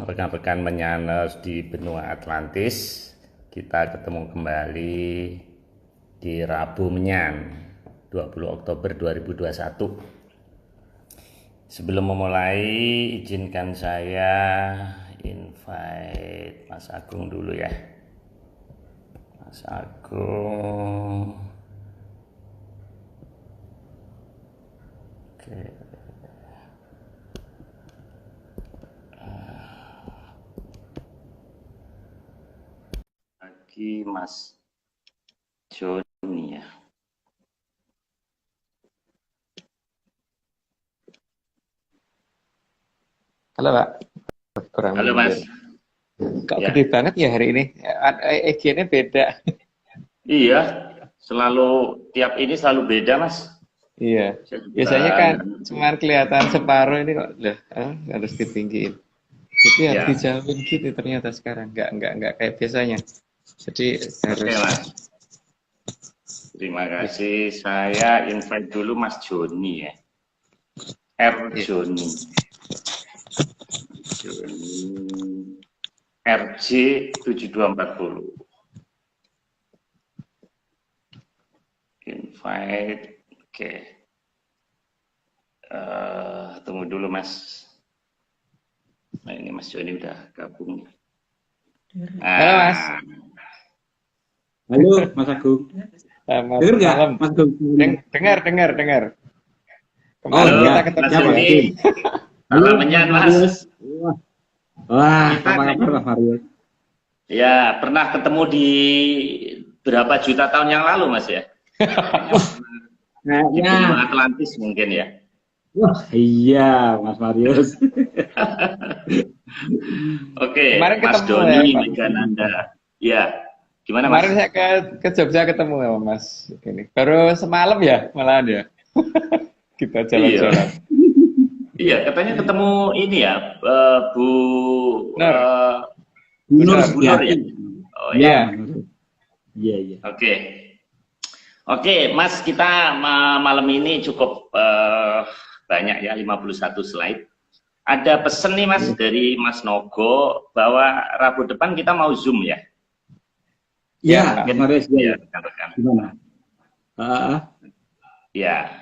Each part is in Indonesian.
rekan-rekan menyaners di benua Atlantis. Kita ketemu kembali di Rabu Menyan 20 Oktober 2021. Sebelum memulai, izinkan saya invite Mas Agung dulu ya. Mas Agung. Oke. Lagi Mas Joni ya. Halo Pak. Halo Mas. Kok ya. Gede banget ya hari ini? EG-nya beda. Iya, tiap ini selalu beda Mas. Iya. Biasanya kan cuma kelihatan separuh, ini kok harus ditinggiin. Jadi harus dijauhin gitu ternyata sekarang. Nggak kayak biasanya. Jadi harus. Oke, Mas. Terima kasih. Saya invite dulu Mas Joni ya. Joni. RJ 7240. Invite. Oke. Tunggu dulu Mas. Nah ini Mas Joni udah gabung. Halo Mas. Halo Mas Agung. Dengar nggak Mas Agung? Dengar. Kemarin kita ketemu di Halo Menyan Mas. Wah, apa kabar Mas Mario? Ya, pernah ketemu di berapa juta tahun yang lalu Mas ya? Di benua Atlantis mungkin ya. Wah, iya Mas Marius. Oke, Mas Doni Megananda. Ya, gimana Mas? Kemarin saya ke Jogja ketemu ya Mas. Ini baru semalam ya malahan ya. Kita jalan-jalan. Iya, katanya ketemu ini ya, Bu Nur ya. Oh ya. Iya. Oke, Mas, kita malam ini cukup banyak ya, 51 slide. Ada pesan nih Mas dari Mas Nogo bahwa Rabu depan kita mau Zoom ya. Ya, Mas ya. Gimana? Ya.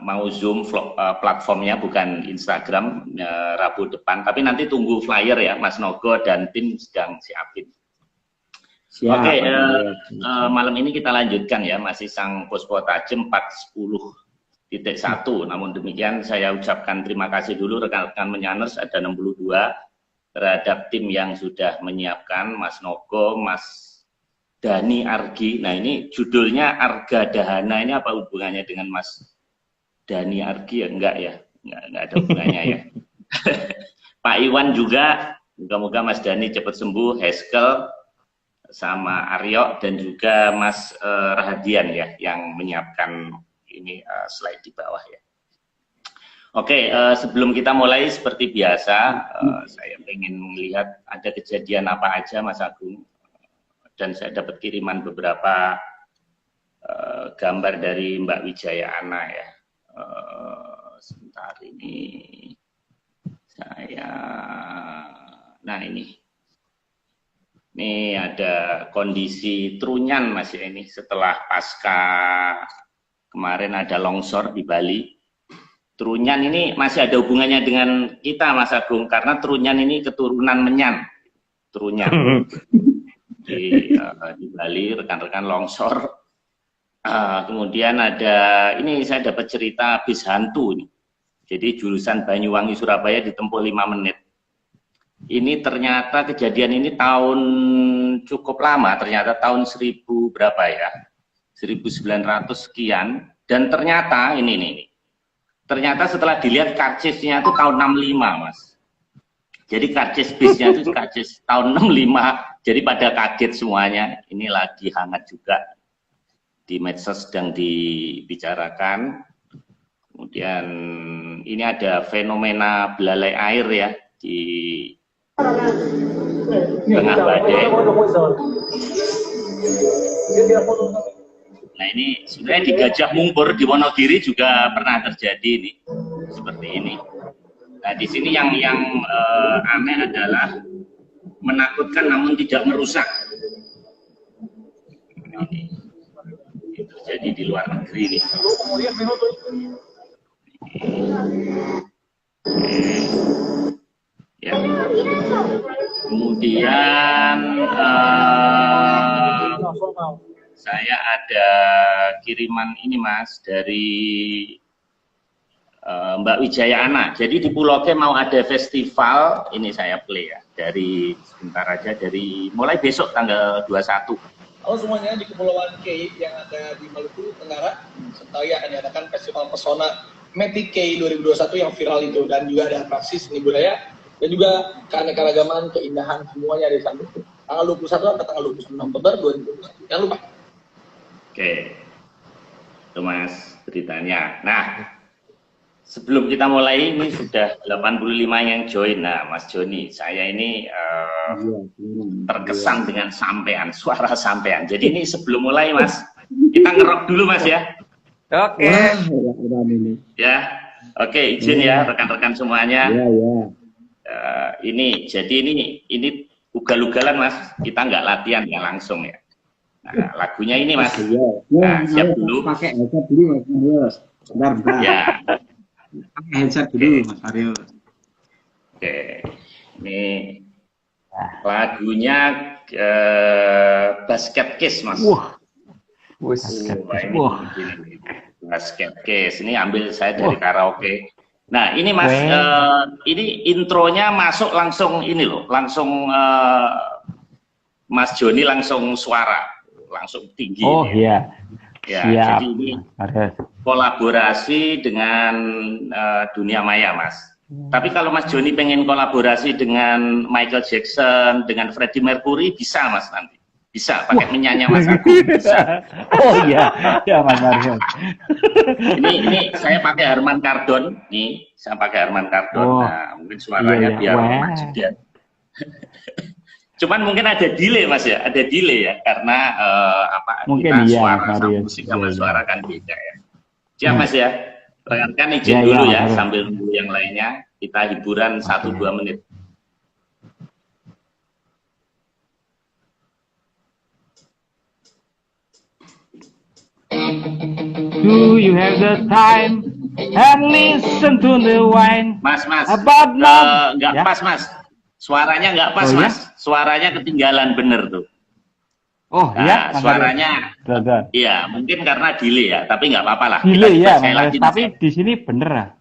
Mau Zoom platformnya bukan Instagram Rabu depan, tapi nanti tunggu flyer ya, Mas Nogo dan tim sedang siapin. Oke, malam ini kita lanjutkan ya, masih Sang Puspo Tajem 410.1. Namun demikian saya ucapkan terima kasih dulu rekan-rekan menyaners ada 62 terhadap tim yang sudah menyiapkan, Mas Nogo, Mas Dani Argi. Nah ini judulnya Arga Dahana, ini apa hubungannya dengan Mas Dani Argi ya? Enggak ya, enggak ada hubungannya ya. Pak Iwan juga, moga-moga Mas Dani cepat sembuh, Heskel sama Aryo dan juga Mas Rahadian ya yang menyiapkan ini slide di bawah ya. Oke, sebelum kita mulai seperti biasa, saya ingin melihat ada kejadian apa aja Mas Agung. Dan saya dapat kiriman beberapa gambar dari Mbak Wijaya Ana ya. Sebentar ini nah ini ada kondisi Trunyan Mas ya, ini setelah pasca kemarin ada longsor di Bali. Trunyan ini masih ada hubungannya dengan kita Mas Agung, karena Trunyan ini keturunan Menyan. Trunyan. Di Bali, rekan-rekan longsor. Kemudian ada, ini saya dapat cerita bis hantu nih. Jadi jurusan Banyuwangi Surabaya ditempuh 5 menit. Ini ternyata kejadian ini tahun cukup lama, ternyata tahun 1000 berapa ya? 1900 sekian. Dan ternyata ini ternyata setelah dilihat karcisnya itu tahun 65 Mas. Jadi karcis bisnya itu karcis tahun 65. Jadi pada kaget semuanya. Ini lagi hangat juga di medsos sedang dibicarakan. Kemudian ini ada fenomena belalai air ya di tengah badai. Nah ini sebenarnya di Gajah Mungkur di Wonogiri juga pernah terjadi nih seperti ini. Nah, di sini yang aneh adalah menakutkan namun tidak merusak. Ini terjadi di luar negeri nih. Ya. Kemudian saya ada kiriman ini Mas dari Mbak Wijaya Ana. Jadi di Pulau K mau ada festival, ini saya play ya, dari sebentar aja, dari mulai besok tanggal 21. Halo semuanya, di Kepulauan K yang ada di Maluku Tenggara, saya akan diadakan Festival Pesona Matic K 2021 yang viral itu, dan juga ada atraksi seni budaya dan juga keanekaragaman, keindahan semuanya ada di sana. Tanggal 21 sampai tanggal 29 Oktober 2021. Jangan lupa. Oke, itu Mas beritanya. Nah, sebelum kita mulai ini sudah 85 yang join. Nah, Mas Joni, saya ini terkesan dengan sampean, suara sampean. Jadi ini sebelum mulai Mas, kita ngerok dulu Mas ya. Oke. Ya, oke, izin ya rekan-rekan semuanya. Ini, jadi ini ugal-ugalan Mas, kita nggak latihan ya langsung ya. Nah, lagunya ini Mas. Nah, siap dulu. Pakai headset dulu Mas Marius. Bentar. Ya. Pakai headset dulu Mas Marius. Oke, ini lagunya Basket Case Mas. Basket Case ini ambil saya dari karaoke. Nah ini Mas, ini intronya masuk langsung ini loh, langsung Mas Joni langsung suara, langsung tinggi. Oh iya. Ya, jadi ini kolaborasi dengan dunia maya Mas. Tapi kalau Mas Joni pengen kolaborasi dengan Michael Jackson, dengan Freddie Mercury, bisa Mas nanti. Bisa, pakai menyanyi Mas Agung, bisa. Oh iya, ya Mas Mario. Ini saya pakai Herman Kardon, nih saya pakai Herman Kardon. Oh, nah, mungkin suaranya biar maju dia. Cuman mungkin ada delay Mas ya, ada delay ya, karena mungkin kita iya, suara sama Mario. musik sama suara kan beda ya. Siap Mas ya, rekan izin dulu ya, sambil nunggu yang lainnya, kita hiburan 1-2 menit. Do you have the time and listen to the wine? Mas, About nggak ya? pas Mas, suaranya nggak pas Oh, Mas, suaranya ketinggalan bener tuh. Oh Nah, iya, suaranya, Mario. iya mungkin karena delay ya, tapi nggak apa-apa lah. Delay Kita ya, saya Mas, lagi tapi di sini bener lah.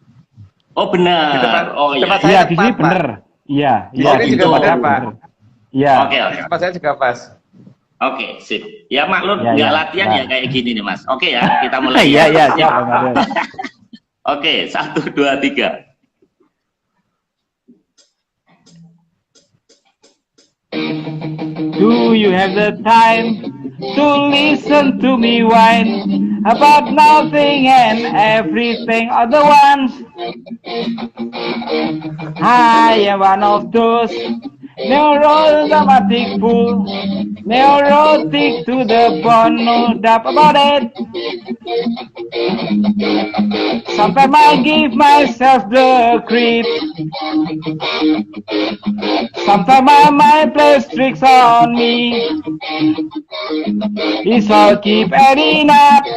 Oh bener, oh iya. Tempat Iya, saya di sini tepat, Pak. bener. Iya, Di iya. sini di juga sini bener, Pak. Iya. Oke. Tempat saya juga pas. Oke, sip. Ya maklum Ya, nggak ya, latihan ya. ya kayak gini nih Mas. Oke ya, kita mulai. Iya, ya. iya, siap, Mas Mario. Oke, 1, 2, 3. Do you have the time to listen to me whine about nothing and everything other ones? I am one of those neurodramatic fool, neurotic to the bone, no doubt about it. Sometimes I give myself the creep. Sometimes my mind plays tricks on me. It's all keep adding up.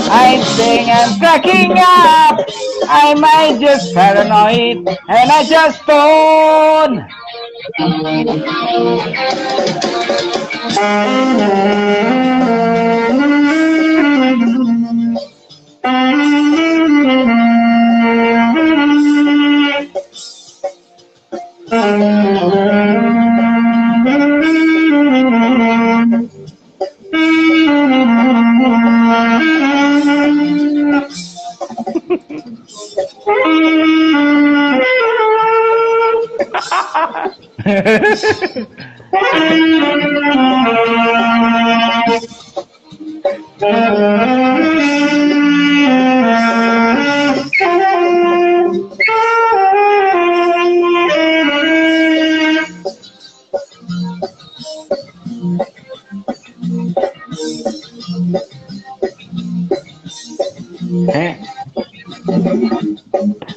I think I'm cracking up. I might just paranoid and I just don't.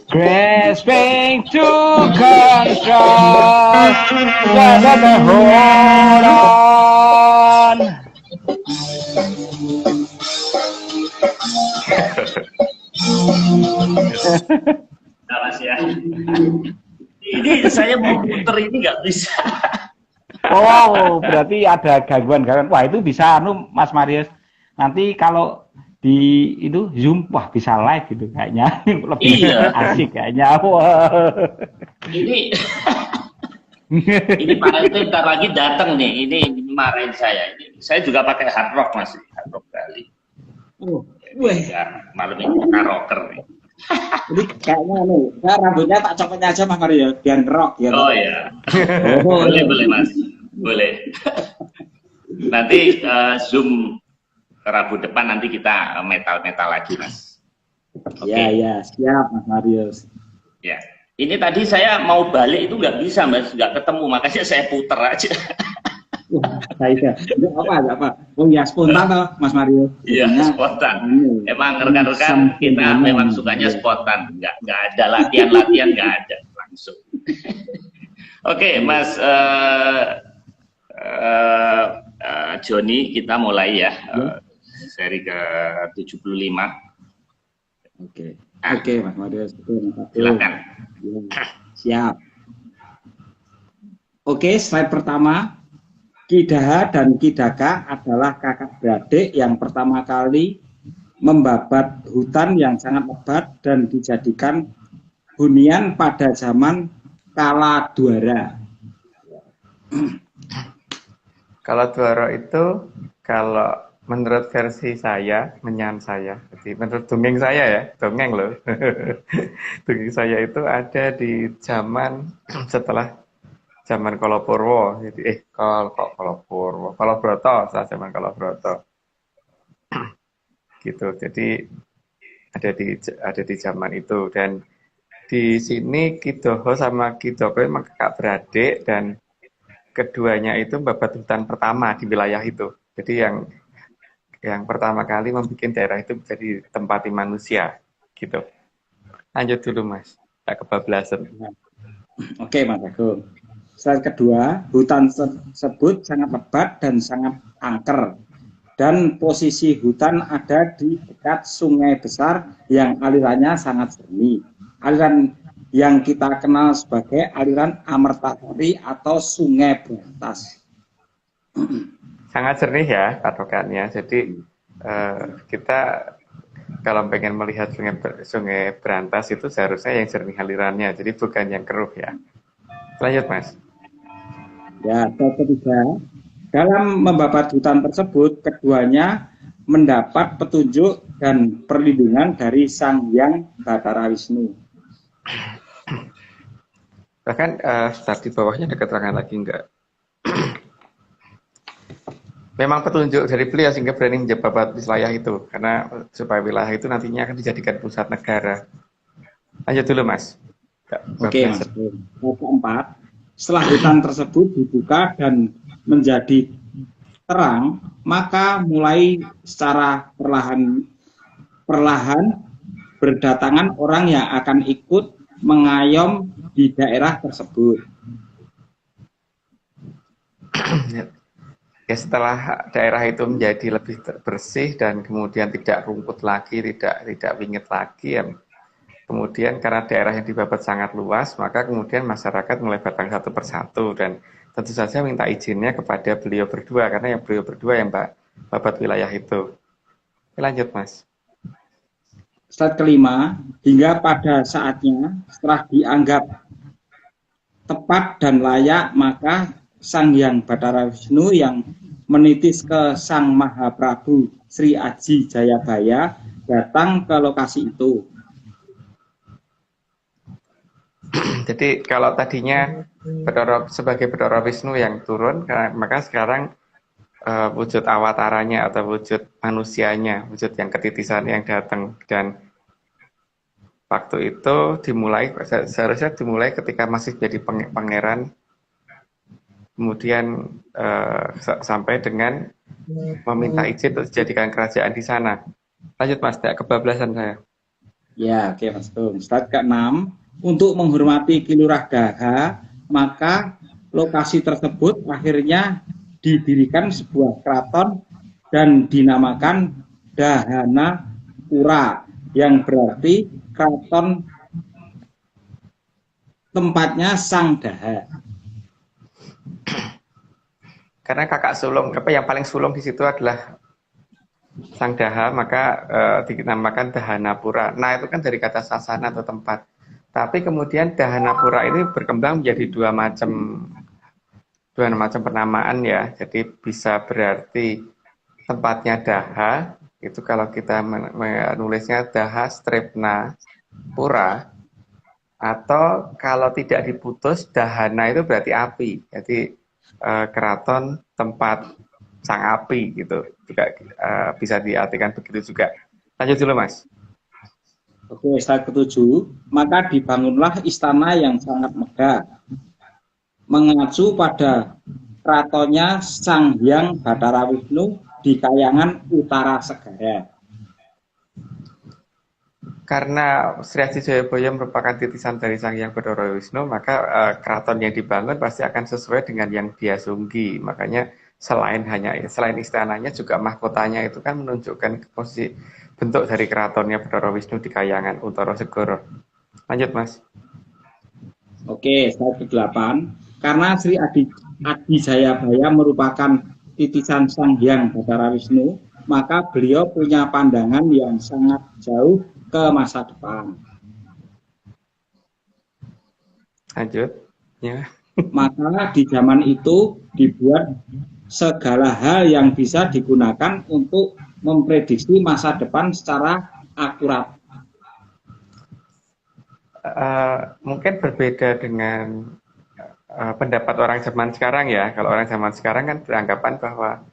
Grasping to to contrast the hold on. Nah, Mas ya. Ini saya mau puter ini nggak bisa. Oh, berarti ada gangguan-gangguan. Wah, itu bisa Mas Marius. Nanti kalau di itu Zoom, wah bisa live gitu kayaknya. Lebih asik kayaknya. Wah. Ini Pak itu ntar lagi datang nih. Ini marahin saya. Ini saya juga pakai hard rock Mas, hard rock kali. Ya, malam ini kita rocker nih. Jadi kayaknya rambutnya tak copotnya aja Mas Mario biar rock ya. Oh ya. Boleh Mas. Boleh. Nanti Zoom Rabu depan nanti kita metal-metal lagi Mas. Ya, siap Mas Marius. Ya. Ini tadi saya mau balik itu nggak bisa Mas, nggak ketemu, makanya saya puter aja. Saya apa? Oh ya spontan toh Mas Mario. Iya spontan. Emang rekan-rekan kita memang sukanya spontan, nggak ada latihan nggak ada langsung. Oke, Mas Joni, kita mulai ya seri ke 75. Oke, Mas Mario. Silakan. Siap. Oke, slide pertama. Kidaha dan Kidaka adalah kakak beradik yang pertama kali membabat hutan yang sangat lebat dan dijadikan hunian pada zaman Kala Dwara. Kala Dwara itu kalau menurut versi saya, menyan saya, jadi menurut dongeng saya ya, dongeng loh. Dongeng saya itu ada di zaman setelah zaman Kalapurwa, jadi Kalabroto, saat zaman Kalabroto, gitu. Jadi ada di zaman itu, dan di sini Kidoho sama Kidoko memang kakak beradik, dan keduanya itu membabat hutan pertama di wilayah itu. Jadi yang pertama kali membuat daerah itu menjadi tempati manusia, gitu. Lanjut dulu Mas, tak kebablasan. Oke Mas Agung. Slide kedua, hutan tersebut sangat lebat dan sangat angker. Dan posisi hutan ada di dekat sungai besar yang alirannya sangat jernih. Aliran yang kita kenal sebagai aliran Amertasari atau Sungai Berantas. Sangat jernih ya patokannya. Jadi kita kalau pengen melihat sungai Berantas itu seharusnya yang jernih alirannya. Jadi bukan yang keruh ya. Lanjut Mas. Ya, ketiga, dalam membabat hutan tersebut, keduanya mendapat petunjuk dan perlindungan dari Sang Hyang Bathara Wisnu. Bahkan di bawahnya ada keterangan lagi enggak? Memang petunjuk dari beliau sehingga berani menjabat wilayah itu, karena supaya wilayah itu nantinya akan dijadikan pusat negara. Lanjut dulu Mas. Oke Mas. Keempat, setelah hutan tersebut dibuka dan menjadi terang, maka mulai secara perlahan berdatangan orang yang akan ikut mengayom di daerah tersebut. Ya, setelah daerah itu menjadi lebih bersih dan kemudian tidak rumput lagi, tidak wingit lagi, ya. Kemudian karena daerah yang dibabat sangat luas, maka kemudian masyarakat mulai datang satu persatu, dan tentu saja minta izinnya kepada beliau berdua, karena yang beliau berdua yang babat wilayah itu. Lanjut Mas. Slide kelima, hingga pada saatnya setelah dianggap tepat dan layak, maka Sang Hyang Bathara Wisnu yang menitis ke Sang Mahaprabu Sri Aji Jayabaya datang ke lokasi itu. Jadi kalau tadinya sebagai Bathara Wisnu yang turun, maka sekarang wujud awataranya atau wujud manusianya, wujud yang ketitisan yang datang, dan waktu itu seharusnya dimulai ketika masih jadi pangeran, kemudian sampai dengan meminta izin untuk dijadikan kerajaan di sana. Lanjut Mas, tidak kebablasan saya. Ya, oke Mas Tung. Slide ke-6. untuk menghormati Kilurah Daha, maka lokasi tersebut akhirnya didirikan sebuah keraton dan dinamakan Dahanapura, yang berarti keraton tempatnya Sang Daha. Karena kakak sulung, apa yang paling sulung di situ adalah Sang Daha, maka dinamakan Dahanapura. Nah, itu kan dari kata sasana atau tempat. Tapi kemudian Dahanapura ini berkembang menjadi dua macam penamaan ya. Jadi bisa berarti tempatnya Daha, itu kalau kita menulisnya Daha Strepna Pura, atau kalau tidak diputus Dahana itu berarti api. Jadi keraton tempat sang api gitu, juga bisa diartikan begitu juga. Lanjut dulu Mas. Oke, slide ke-7, maka dibangunlah istana yang sangat megah, mengacu pada keratonnya Sang Hyang Bathara Wisnu di Kayangan Utara Segara. Karena Sri Aji Jayabaya merupakan titisan dari Sang Hyang Bathara Wisnu, maka keraton yang dibangun pasti akan sesuai dengan yang dia sunggi. Makanya selain istananya juga mahkotanya itu kan menunjukkan posisi bentuk dari keratonnya Bathara Wisnu di Kayangan Utara Segara. Lanjut Mas. Oke, slide ke-8. Karena Sri Adi Jayabaya merupakan titisan Sang Hyang Bathara Wisnu, maka beliau punya pandangan yang sangat jauh ke masa depan. Lanjut. Ya. Maka di zaman itu dibuat segala hal yang bisa digunakan untuk memprediksi masa depan secara akurat. Mungkin berbeda dengan pendapat orang zaman sekarang ya. Kalau orang zaman sekarang kan beranggapan bahwa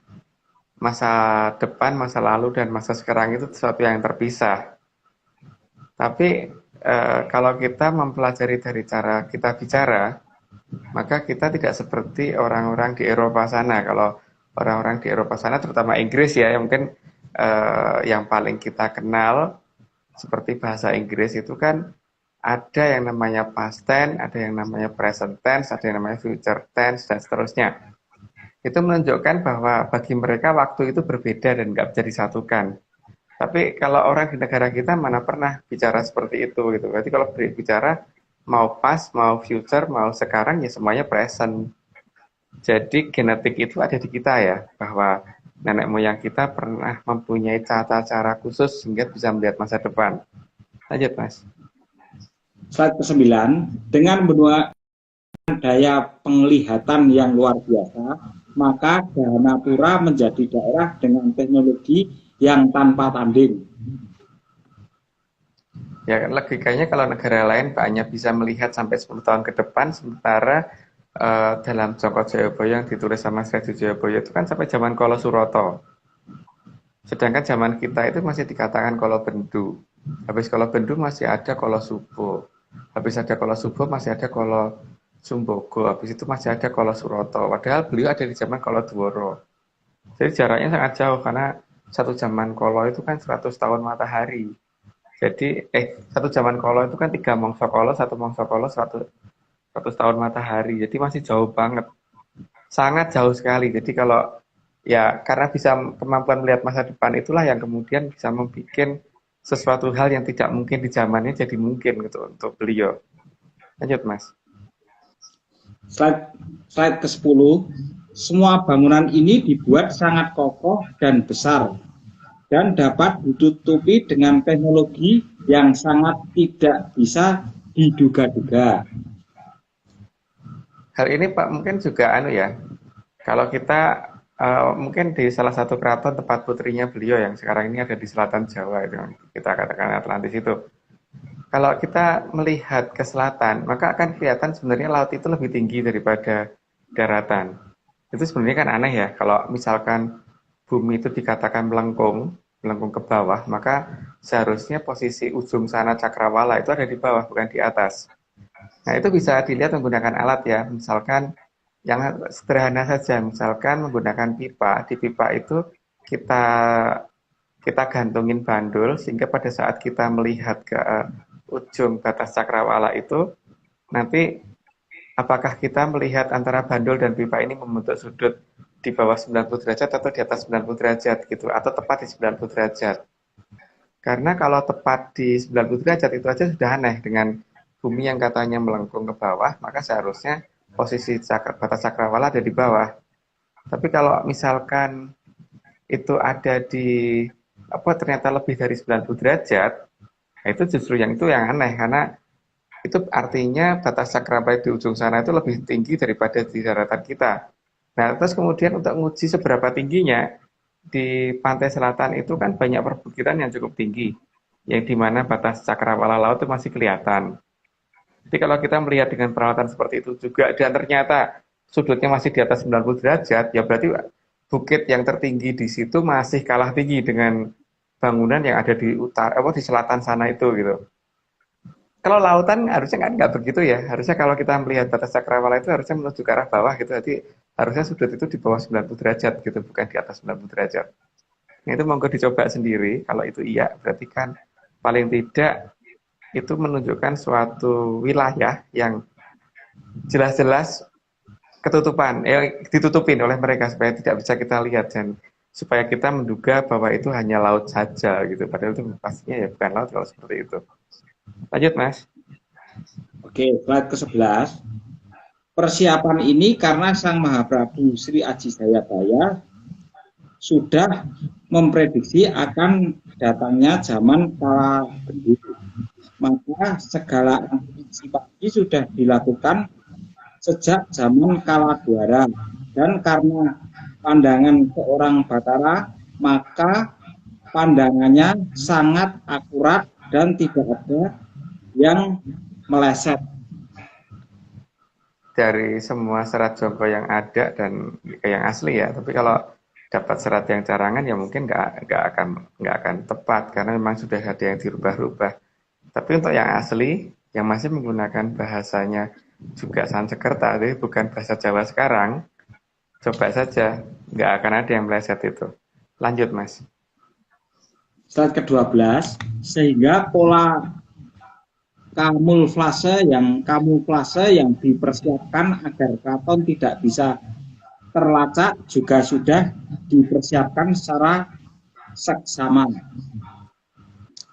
masa depan, masa lalu, dan masa sekarang itu sesuatu yang terpisah. Tapi kalau kita mempelajari dari cara kita bicara, maka kita tidak seperti orang-orang di Eropa sana. Kalau orang-orang di Eropa sana, terutama Inggris ya, yang mungkin yang paling kita kenal seperti bahasa Inggris itu kan ada yang namanya past tense, ada yang namanya present tense, ada yang namanya future tense, dan seterusnya. Itu menunjukkan bahwa bagi mereka waktu itu berbeda dan nggak bisa disatukan. Tapi kalau orang di negara kita mana pernah bicara seperti itu gitu. Berarti kalau bicara mau past, mau future, mau sekarang ya semuanya present. Jadi genetik itu ada di kita ya, bahwa nenek moyang kita pernah mempunyai cara-cara khusus sehingga bisa melihat masa depan. Lanjut Mas. Slide ke-9, dengan benua daya penglihatan yang luar biasa, maka Dahanapura menjadi daerah dengan teknologi yang tanpa tanding. Ya, logikanya kalau negara lain banyak bisa melihat sampai 10 tahun ke depan, sementara dalam Joko Jayabaya yang ditulis sama Sri Aji Jayabaya itu kan sampai zaman Kala Suroto. Sedangkan zaman kita itu masih dikatakan Kala Bendu. Habis Kala Bendu masih ada Kala Subo. Habis ada Kala Subo masih ada Kala Sumbogo. Habis itu masih ada Kala Suroto. Padahal beliau ada di zaman Kala Dwara. Jadi jaraknya sangat jauh karena satu zaman Kala itu kan 100 tahun matahari. Jadi satu zaman Kala itu kan 3 mangsa Kala, 1 mangsa Kala 100 tahun matahari. Jadi masih jauh banget. Sangat jauh sekali. Jadi kalau ya karena bisa kemampuan melihat masa depan itulah yang kemudian bisa membuat sesuatu hal yang tidak mungkin di zamannya jadi mungkin gitu untuk beliau. Lanjut Mas. Slide ke-10. Semua bangunan ini dibuat sangat kokoh dan besar dan dapat ditutupi dengan teknologi yang sangat tidak bisa diduga-duga. Hal ini Pak mungkin juga kalau kita mungkin di salah satu keraton tempat putrinya beliau yang sekarang ini ada di selatan Jawa itu kita katakan Atlantis itu. Kalau kita melihat ke selatan, maka akan kelihatan sebenarnya laut itu lebih tinggi daripada daratan. Itu sebenarnya kan aneh ya, kalau misalkan bumi itu dikatakan melengkung ke bawah, maka seharusnya posisi ujung sana cakrawala itu ada di bawah, bukan di atas. Nah, itu bisa dilihat menggunakan alat ya, misalkan yang sederhana saja, misalkan menggunakan pipa. Di pipa itu kita gantungin bandul, sehingga pada saat kita melihat ke ujung batas cakrawala itu, nanti apakah kita melihat antara bandul dan pipa ini membentuk sudut di bawah 90 derajat atau di atas 90 derajat gitu, atau tepat di 90 derajat. Karena kalau tepat di 90 derajat itu aja sudah aneh, dengan bumi yang katanya melengkung ke bawah, maka seharusnya posisi batas cakrawala ada di bawah. Tapi kalau misalkan itu ada di ternyata lebih dari 90 derajat, itu justru yang aneh, karena itu artinya batas cakrawala di ujung sana itu lebih tinggi daripada di daratan kita. Nah, terus kemudian untuk menguji seberapa tingginya, di pantai selatan itu kan banyak perbukitan yang cukup tinggi, yang dimana batas cakrawala laut itu masih kelihatan. Jadi kalau kita melihat dengan peralatan seperti itu juga, dan ternyata sudutnya masih di atas 90 derajat, ya berarti bukit yang tertinggi di situ masih kalah tinggi dengan bangunan yang ada di di selatan sana itu gitu. Kalau lautan harusnya nggak begitu ya. Harusnya kalau kita melihat batas cakrawala itu harusnya menuju ke arah bawah gitu. Jadi harusnya sudut itu di bawah 90 derajat gitu, bukan di atas 90 derajat. Nah, itu monggo dicoba sendiri. Kalau itu iya, berarti kan paling tidak itu menunjukkan suatu wilayah yang jelas-jelas ditutupin oleh mereka supaya tidak bisa kita lihat, dan supaya kita menduga bahwa itu hanya laut saja gitu. Padahal itu pastinya ya bukan laut kalau seperti itu. Lanjut, Mas. Oke, slide ke-11. Persiapan ini karena Sang Mahaprabu Sri Aji Jayabaya sudah memprediksi akan datangnya zaman kala gendut. Maka segala antisipasi sudah dilakukan sejak zaman kala Dwara. Dan karena pandangan seorang Batara, maka pandangannya sangat akurat dan tidak ada yang meleset. Dari semua serat jongko yang ada dan yang asli ya, tapi kalau dapat serat yang carangan ya mungkin nggak akan tepat karena memang sudah ada yang dirubah-rubah. Tapi untuk yang asli yang masih menggunakan bahasanya juga Sanskerta, jadi bukan bahasa Jawa sekarang, coba saja, nggak akan ada yang meleset itu. Lanjut, Mas. Slide ke-12, sehingga pola kamuflase yang dipersiapkan agar keraton tidak bisa terlacak juga sudah dipersiapkan secara seksama.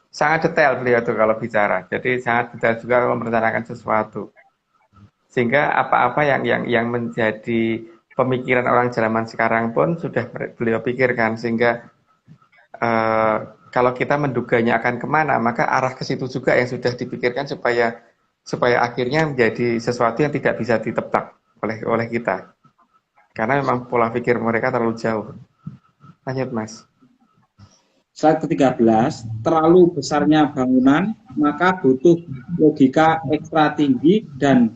Sangat detail beliau tuh kalau bicara, jadi sangat detail juga kalau merencanakan sesuatu. Sehingga apa-apa yang menjadi pemikiran orang zaman sekarang pun sudah beliau pikirkan, sehingga kalau kita menduganya akan kemana, maka arah ke situ juga yang sudah dipikirkan supaya akhirnya menjadi sesuatu yang tidak bisa ditebak oleh kita. Karena memang pola pikir mereka terlalu jauh. Lanjut, Mas. Slide ke-13, terlalu besarnya bangunan, maka butuh logika ekstra tinggi dan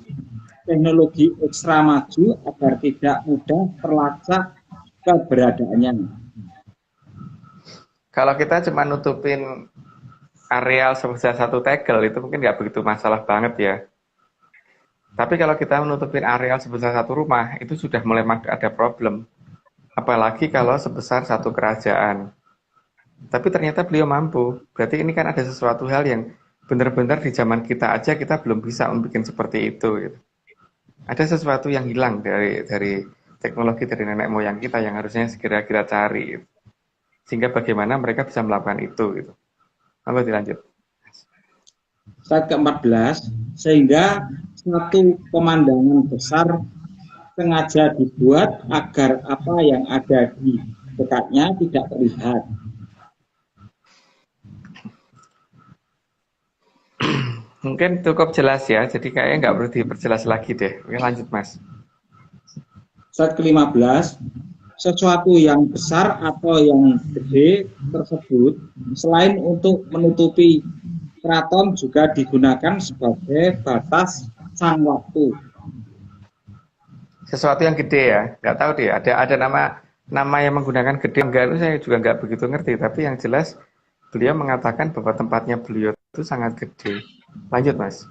teknologi ekstra maju agar tidak mudah terlacak keberadaannya. Kalau kita cuma nutupin areal sebesar satu tegel itu mungkin nggak begitu masalah banget ya. Tapi kalau kita menutupin areal sebesar satu rumah itu sudah mulai ada problem. Apalagi kalau sebesar satu kerajaan. Tapi ternyata beliau mampu. Berarti ini kan ada sesuatu hal yang benar-benar di zaman kita aja kita belum bisa membuat seperti itu. Gitu. Ada sesuatu yang hilang dari teknologi dari nenek moyang kita yang harusnya segera kita cari. Gitu. Sehingga bagaimana mereka bisa melakukan itu gitu. Lalu dilanjut. Slide ke-14, sehingga satu pemandangan besar sengaja dibuat agar apa yang ada di dekatnya tidak terlihat. Mungkin cukup jelas ya, jadi kayaknya nggak perlu diperjelas lagi deh. Oke, lanjut, Mas. Slide ke-15, sesuatu yang besar atau yang gede tersebut selain untuk menutupi keraton juga digunakan sebagai batas sang waktu. Sesuatu yang gede ya, nggak tahu deh. Ada nama yang menggunakan gede enggak itu saya juga nggak begitu ngerti. Tapi yang jelas beliau mengatakan bahwa tempatnya beliau itu sangat gede. Lanjut, Mas.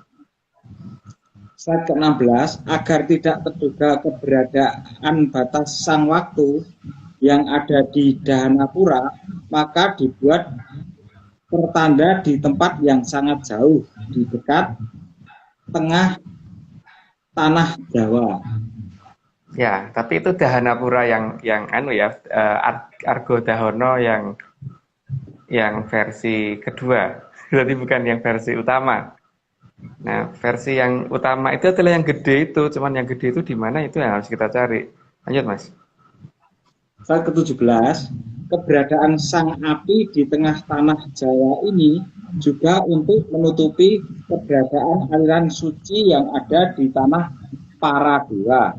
Slide ke-16, agar tidak terduga keberadaan batas sang waktu yang ada di Dahanapura, maka dibuat pertanda di tempat yang sangat jauh di dekat tengah tanah Jawa. Ya, tapi itu Dahanapura yang Argo Dahono yang versi kedua, berarti bukan yang versi utama. Nah, versi yang utama itu adalah yang gede itu, cuman yang gede itu di mana itu yang harus kita cari. Lanjut, Mas. Slide ke-17, keberadaan sang api di tengah tanah Jawa ini juga untuk menutupi keberadaan aliran suci yang ada di tanah Paradewa.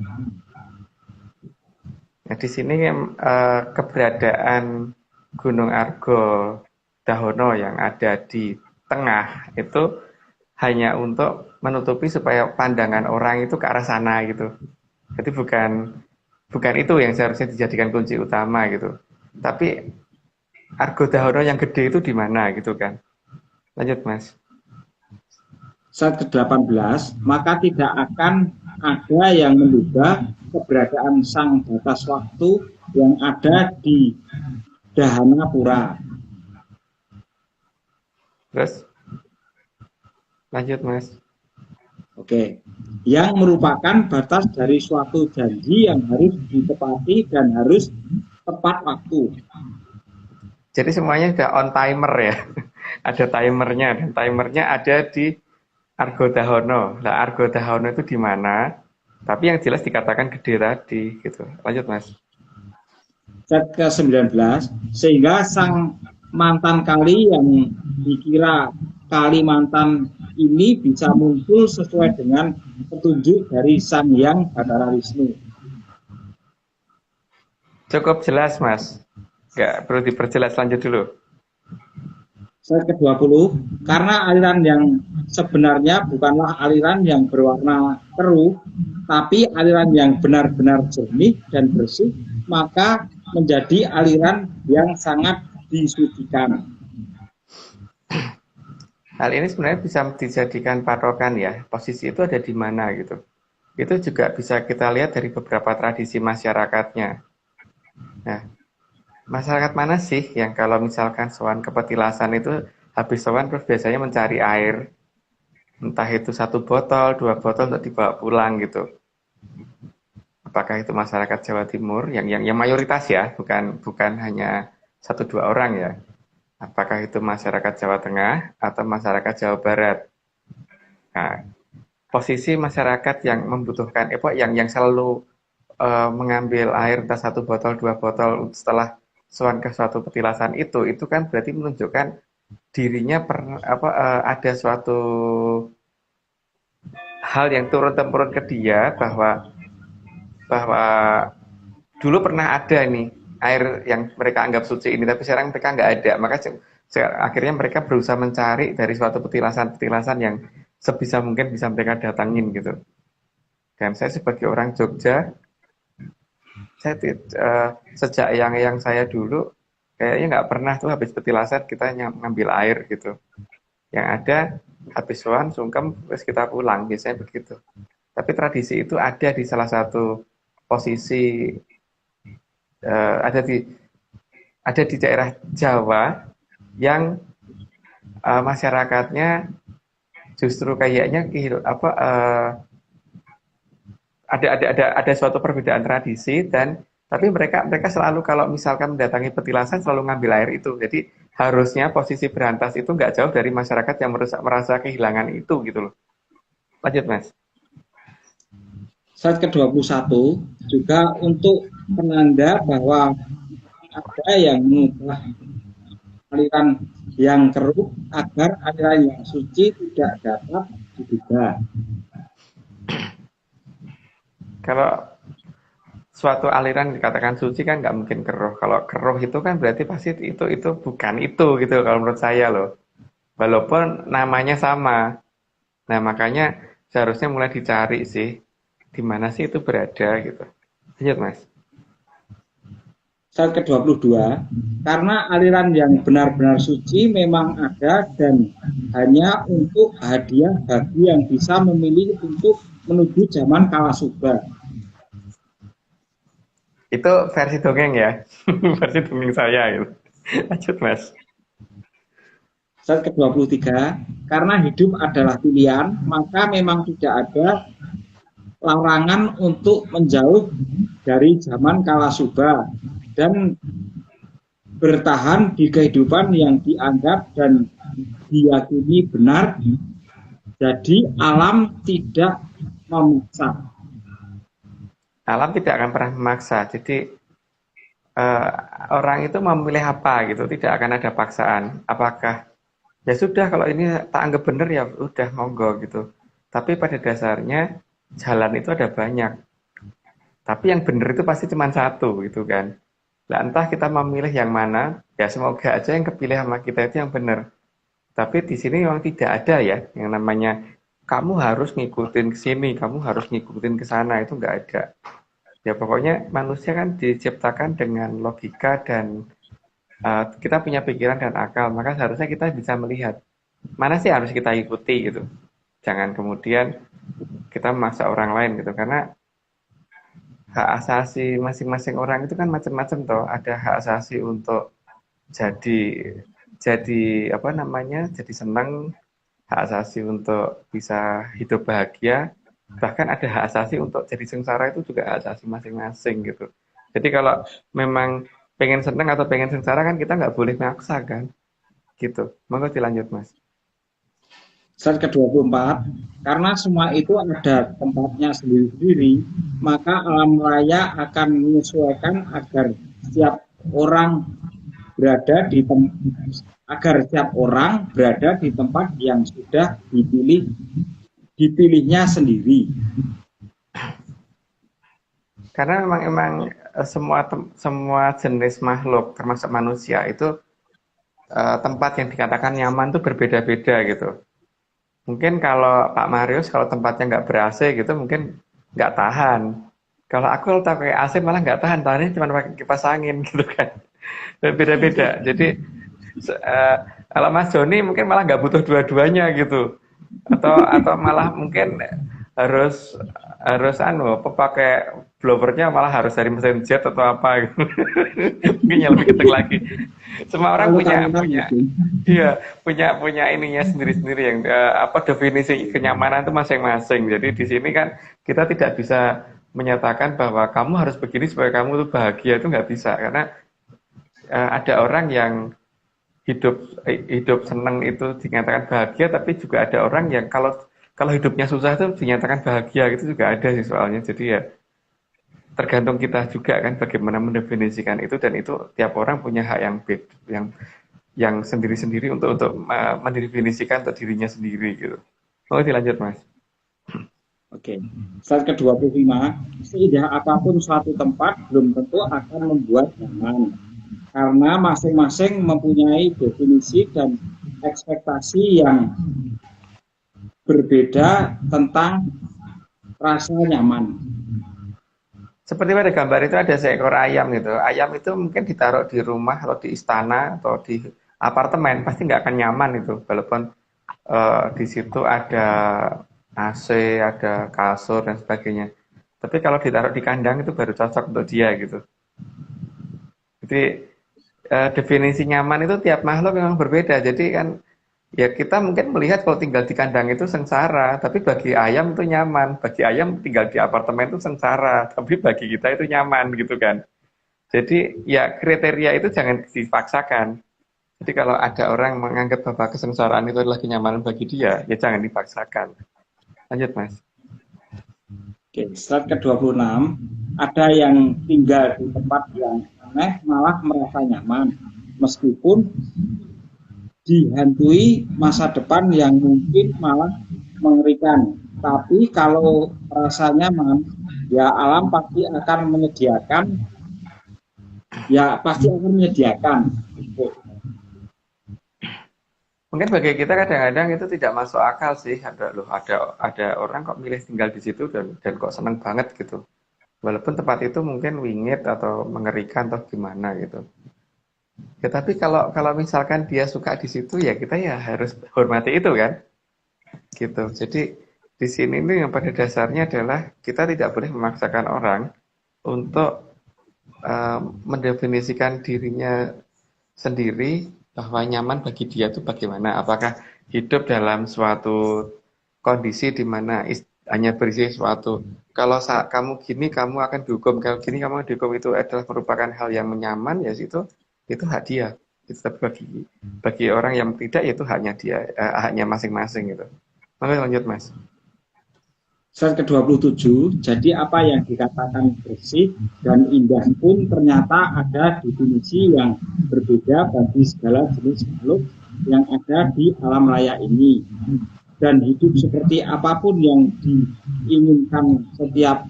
Nah, di sini keberadaan Gunung Argo Dahono yang ada di tengah itu hanya untuk menutupi supaya pandangan orang itu ke arah sana gitu. Jadi bukan itu yang seharusnya dijadikan kunci utama gitu. Tapi Argo Dahono yang gede itu di mana gitu kan. Lanjut, Mas. Slide ke-18, maka tidak akan ada yang menduga keberadaan sang batas waktu yang ada di Dahanapura. Terus lanjut, Mas. Oke, yang merupakan batas dari suatu janji yang harus ditepati dan harus tepat waktu. Jadi semuanya sudah on timer ya. Ada timernya, dan timernya ada di Argo Dahono. Nah, Argo Dahono itu di mana? Tapi yang jelas dikatakan gede tadi gitu. Lanjut, Mas. Slide ke-19, sehingga sang mantan kali yang dikira Kalimantan ini bisa muncul sesuai dengan petunjuk dari Sang Hyang Bathara Wisnu. Cukup jelas, Mas. Nggak perlu diperjelas, lanjut dulu. Slide ke-20, karena aliran yang sebenarnya bukanlah aliran yang berwarna keruh, tapi aliran yang benar-benar jernih dan bersih, maka menjadi aliran yang sangat disucikan. Hal ini sebenarnya bisa dijadikan patokan ya, posisi itu ada di mana gitu. Itu juga bisa kita lihat dari beberapa tradisi masyarakatnya. Nah, masyarakat mana sih yang kalau misalkan sowan ke petilasan itu habis sowan terus biasanya mencari air, entah itu 1 botol, 2 botol untuk dibawa pulang gitu. Apakah itu masyarakat Jawa Timur yang mayoritas ya, bukan hanya 1-2 orang ya. Apakah itu masyarakat Jawa Tengah atau masyarakat Jawa Barat? Nah, posisi masyarakat yang membutuhkan, yang selalu mengambil air entah 1 botol, 2 botol setelah sowan ke suatu petilasan itu kan berarti menunjukkan dirinya ada suatu hal yang turun-temurun ke dia bahwa dulu pernah ada nih air yang mereka anggap suci ini, tapi sekarang mereka nggak ada. Maka akhirnya mereka berusaha mencari dari suatu petilasan-petilasan yang sebisa mungkin bisa mereka datangin gitu. Dan saya sebagai orang Jogja, saya sejak yang saya dulu kayaknya nggak pernah tuh habis petilasan kita ngambil air gitu. Yang ada habis sowan sungkem terus kita pulang, biasanya begitu. Tapi tradisi itu ada di salah satu posisi ada di daerah Jawa yang masyarakatnya justru kayaknya ada suatu perbedaan tradisi tapi mereka selalu kalau misalkan mendatangi petilasan selalu ngambil air itu. Jadi harusnya posisi berantas itu nggak jauh dari masyarakat yang merasa kehilangan itu gitu loh. Lanjut, Mas. Slide ke-21 juga untuk penanda bahwa ada yang mengubah aliran yang keruh agar aliran yang suci tidak dapat diduga. Kalau suatu aliran dikatakan suci kan nggak mungkin keruh. Kalau keruh itu kan berarti pasti itu bukan itu gitu kalau menurut saya loh. Walaupun namanya sama. Nah makanya seharusnya mulai dicari sih di mana sih itu berada gitu. Lanjut, Mas. Slide ke-22, karena aliran yang benar-benar suci memang ada dan hanya untuk hadiah bagi yang bisa memilih untuk menuju zaman Kalasuba. Itu versi dongeng ya, versi dongeng saya gitu. Lanjut, Mas. Slide ke-23, karena hidup adalah pilihan, maka memang tidak ada larangan untuk menjauh dari zaman kala subah dan bertahan di kehidupan yang dianggap dan diyakini benar. Jadi alam tidak memaksa. Alam tidak akan pernah memaksa. Jadi orang itu memilih apa gitu, tidak akan ada paksaan. Apakah ya sudah kalau ini tak anggap benar ya udah monggo gitu. Tapi pada dasarnya jalan itu ada banyak. Tapi yang benar itu pasti cuma satu gitu kan. Nah, entah kita memilih yang mana, ya semoga aja yang kepilih sama kita itu yang benar. Tapi di sini memang tidak ada ya yang namanya kamu harus ngikutin ke sini, kamu harus ngikutin ke sana, itu nggak ada. Ya pokoknya manusia kan diciptakan dengan logika dan kita punya pikiran dan akal, maka seharusnya kita bisa melihat mana sih harus kita ikuti gitu. Jangan kemudian kita memaksa orang lain gitu, karena hak asasi masing-masing orang itu kan macam-macam toh. Ada hak asasi untuk jadi apa namanya, jadi senang, hak asasi untuk bisa hidup bahagia, bahkan ada hak asasi untuk jadi sengsara, itu juga hak asasi masing-masing gitu. Jadi kalau memang pengen seneng atau pengen sengsara kan kita nggak boleh maksa kan gitu. Monggo dilanjut Mas. Slide ke-24, karena semua itu ada tempatnya sendiri-sendiri, maka alam raya akan menyesuaikan agar setiap orang berada di tempat yang sudah dipilihnya sendiri. Karena memang semua jenis makhluk termasuk manusia itu tempat yang dikatakan nyaman itu berbeda-beda gitu. Mungkin kalau Pak Marius kalau tempatnya nggak ber-AC gitu mungkin nggak tahan. Kalau aku kalau pakai AC malah nggak tahan, cuma pakai kipas angin gitu kan. Beda-beda. Jadi kalau Mas Joni mungkin malah nggak butuh dua-duanya gitu. Atau malah mungkin harus pakai blowernya malah harus dari mesin jet atau apa gitu. Mungkin yang lebih kenceng lagi. Semua orang punya ininya sendiri-sendiri yang definisi kenyamanan itu masing-masing. Jadi di sini kan kita tidak bisa menyatakan bahwa kamu harus begini supaya kamu tuh bahagia, itu nggak bisa, karena ada orang yang hidup senang itu dinyatakan bahagia, tapi juga ada orang yang kalau hidupnya susah itu dinyatakan bahagia, gitu juga ada sih soalnya. Jadi ya tergantung kita juga kan bagaimana mendefinisikan itu, dan itu tiap orang punya hak yang sendiri-sendiri untuk mendefinisikan untuk dirinya sendiri gitu. Oh, dilanjut Mas. Oke. Slide ke-25, seindah apapun suatu tempat belum tentu akan membuat nyaman, karena masing-masing mempunyai definisi dan ekspektasi yang berbeda tentang rasa nyaman. Seperti pada gambar itu ada seekor ayam gitu. Ayam itu mungkin ditaruh di rumah atau di istana atau di apartemen pasti nggak akan nyaman itu, walaupun di situ ada AC, ada kasur dan sebagainya. Tapi kalau ditaruh di kandang itu baru cocok untuk dia gitu. Jadi definisi nyaman itu tiap makhluk memang berbeda. Jadi kan ya kita mungkin melihat kalau tinggal di kandang itu sengsara, tapi bagi ayam itu nyaman. Bagi ayam tinggal di apartemen itu sengsara, tapi bagi kita itu nyaman gitu kan. Jadi ya kriteria itu jangan dipaksakan. Jadi kalau ada orang menganggap bahwa kesengsaraan itu adalah kenyamanan bagi dia, ya jangan dipaksakan. Lanjut Mas. Oke, slide ke-26, ada yang tinggal di tempat yang aneh malah merasa nyaman, meskipun dihantui masa depan yang mungkin malah mengerikan. Tapi kalau rasanya nyaman, ya alam pasti akan menyediakan. Mungkin bagi kita kadang-kadang itu tidak masuk akal sih. Ada orang kok milih tinggal di situ dan kok seneng banget gitu. Walaupun tempat itu mungkin wingit atau mengerikan atau gimana gitu. Ya tapi kalau misalkan dia suka di situ ya kita ya harus hormati itu kan, gitu. Jadi di sini ini yang pada dasarnya adalah kita tidak boleh memaksakan orang untuk mendefinisikan dirinya sendiri bahwa nyaman bagi dia itu bagaimana. Apakah hidup dalam suatu kondisi di mana hanya berisi suatu. Kalau kamu gini, kamu akan dihukum. Kalau gini, kamu akan dihukum. Itu adalah merupakan hal yang menyaman, ya itu hak dia. Itu bagi orang yang tidak, itu haknya dia, haknya masing-masing gitu. Maka lanjut, Mas. Slide ke-27, jadi apa yang dikatakan bersih dan indah pun ternyata ada definisi yang berbeda bagi segala jenis makhluk yang ada di alam raya ini. Dan hidup seperti apapun yang diinginkan setiap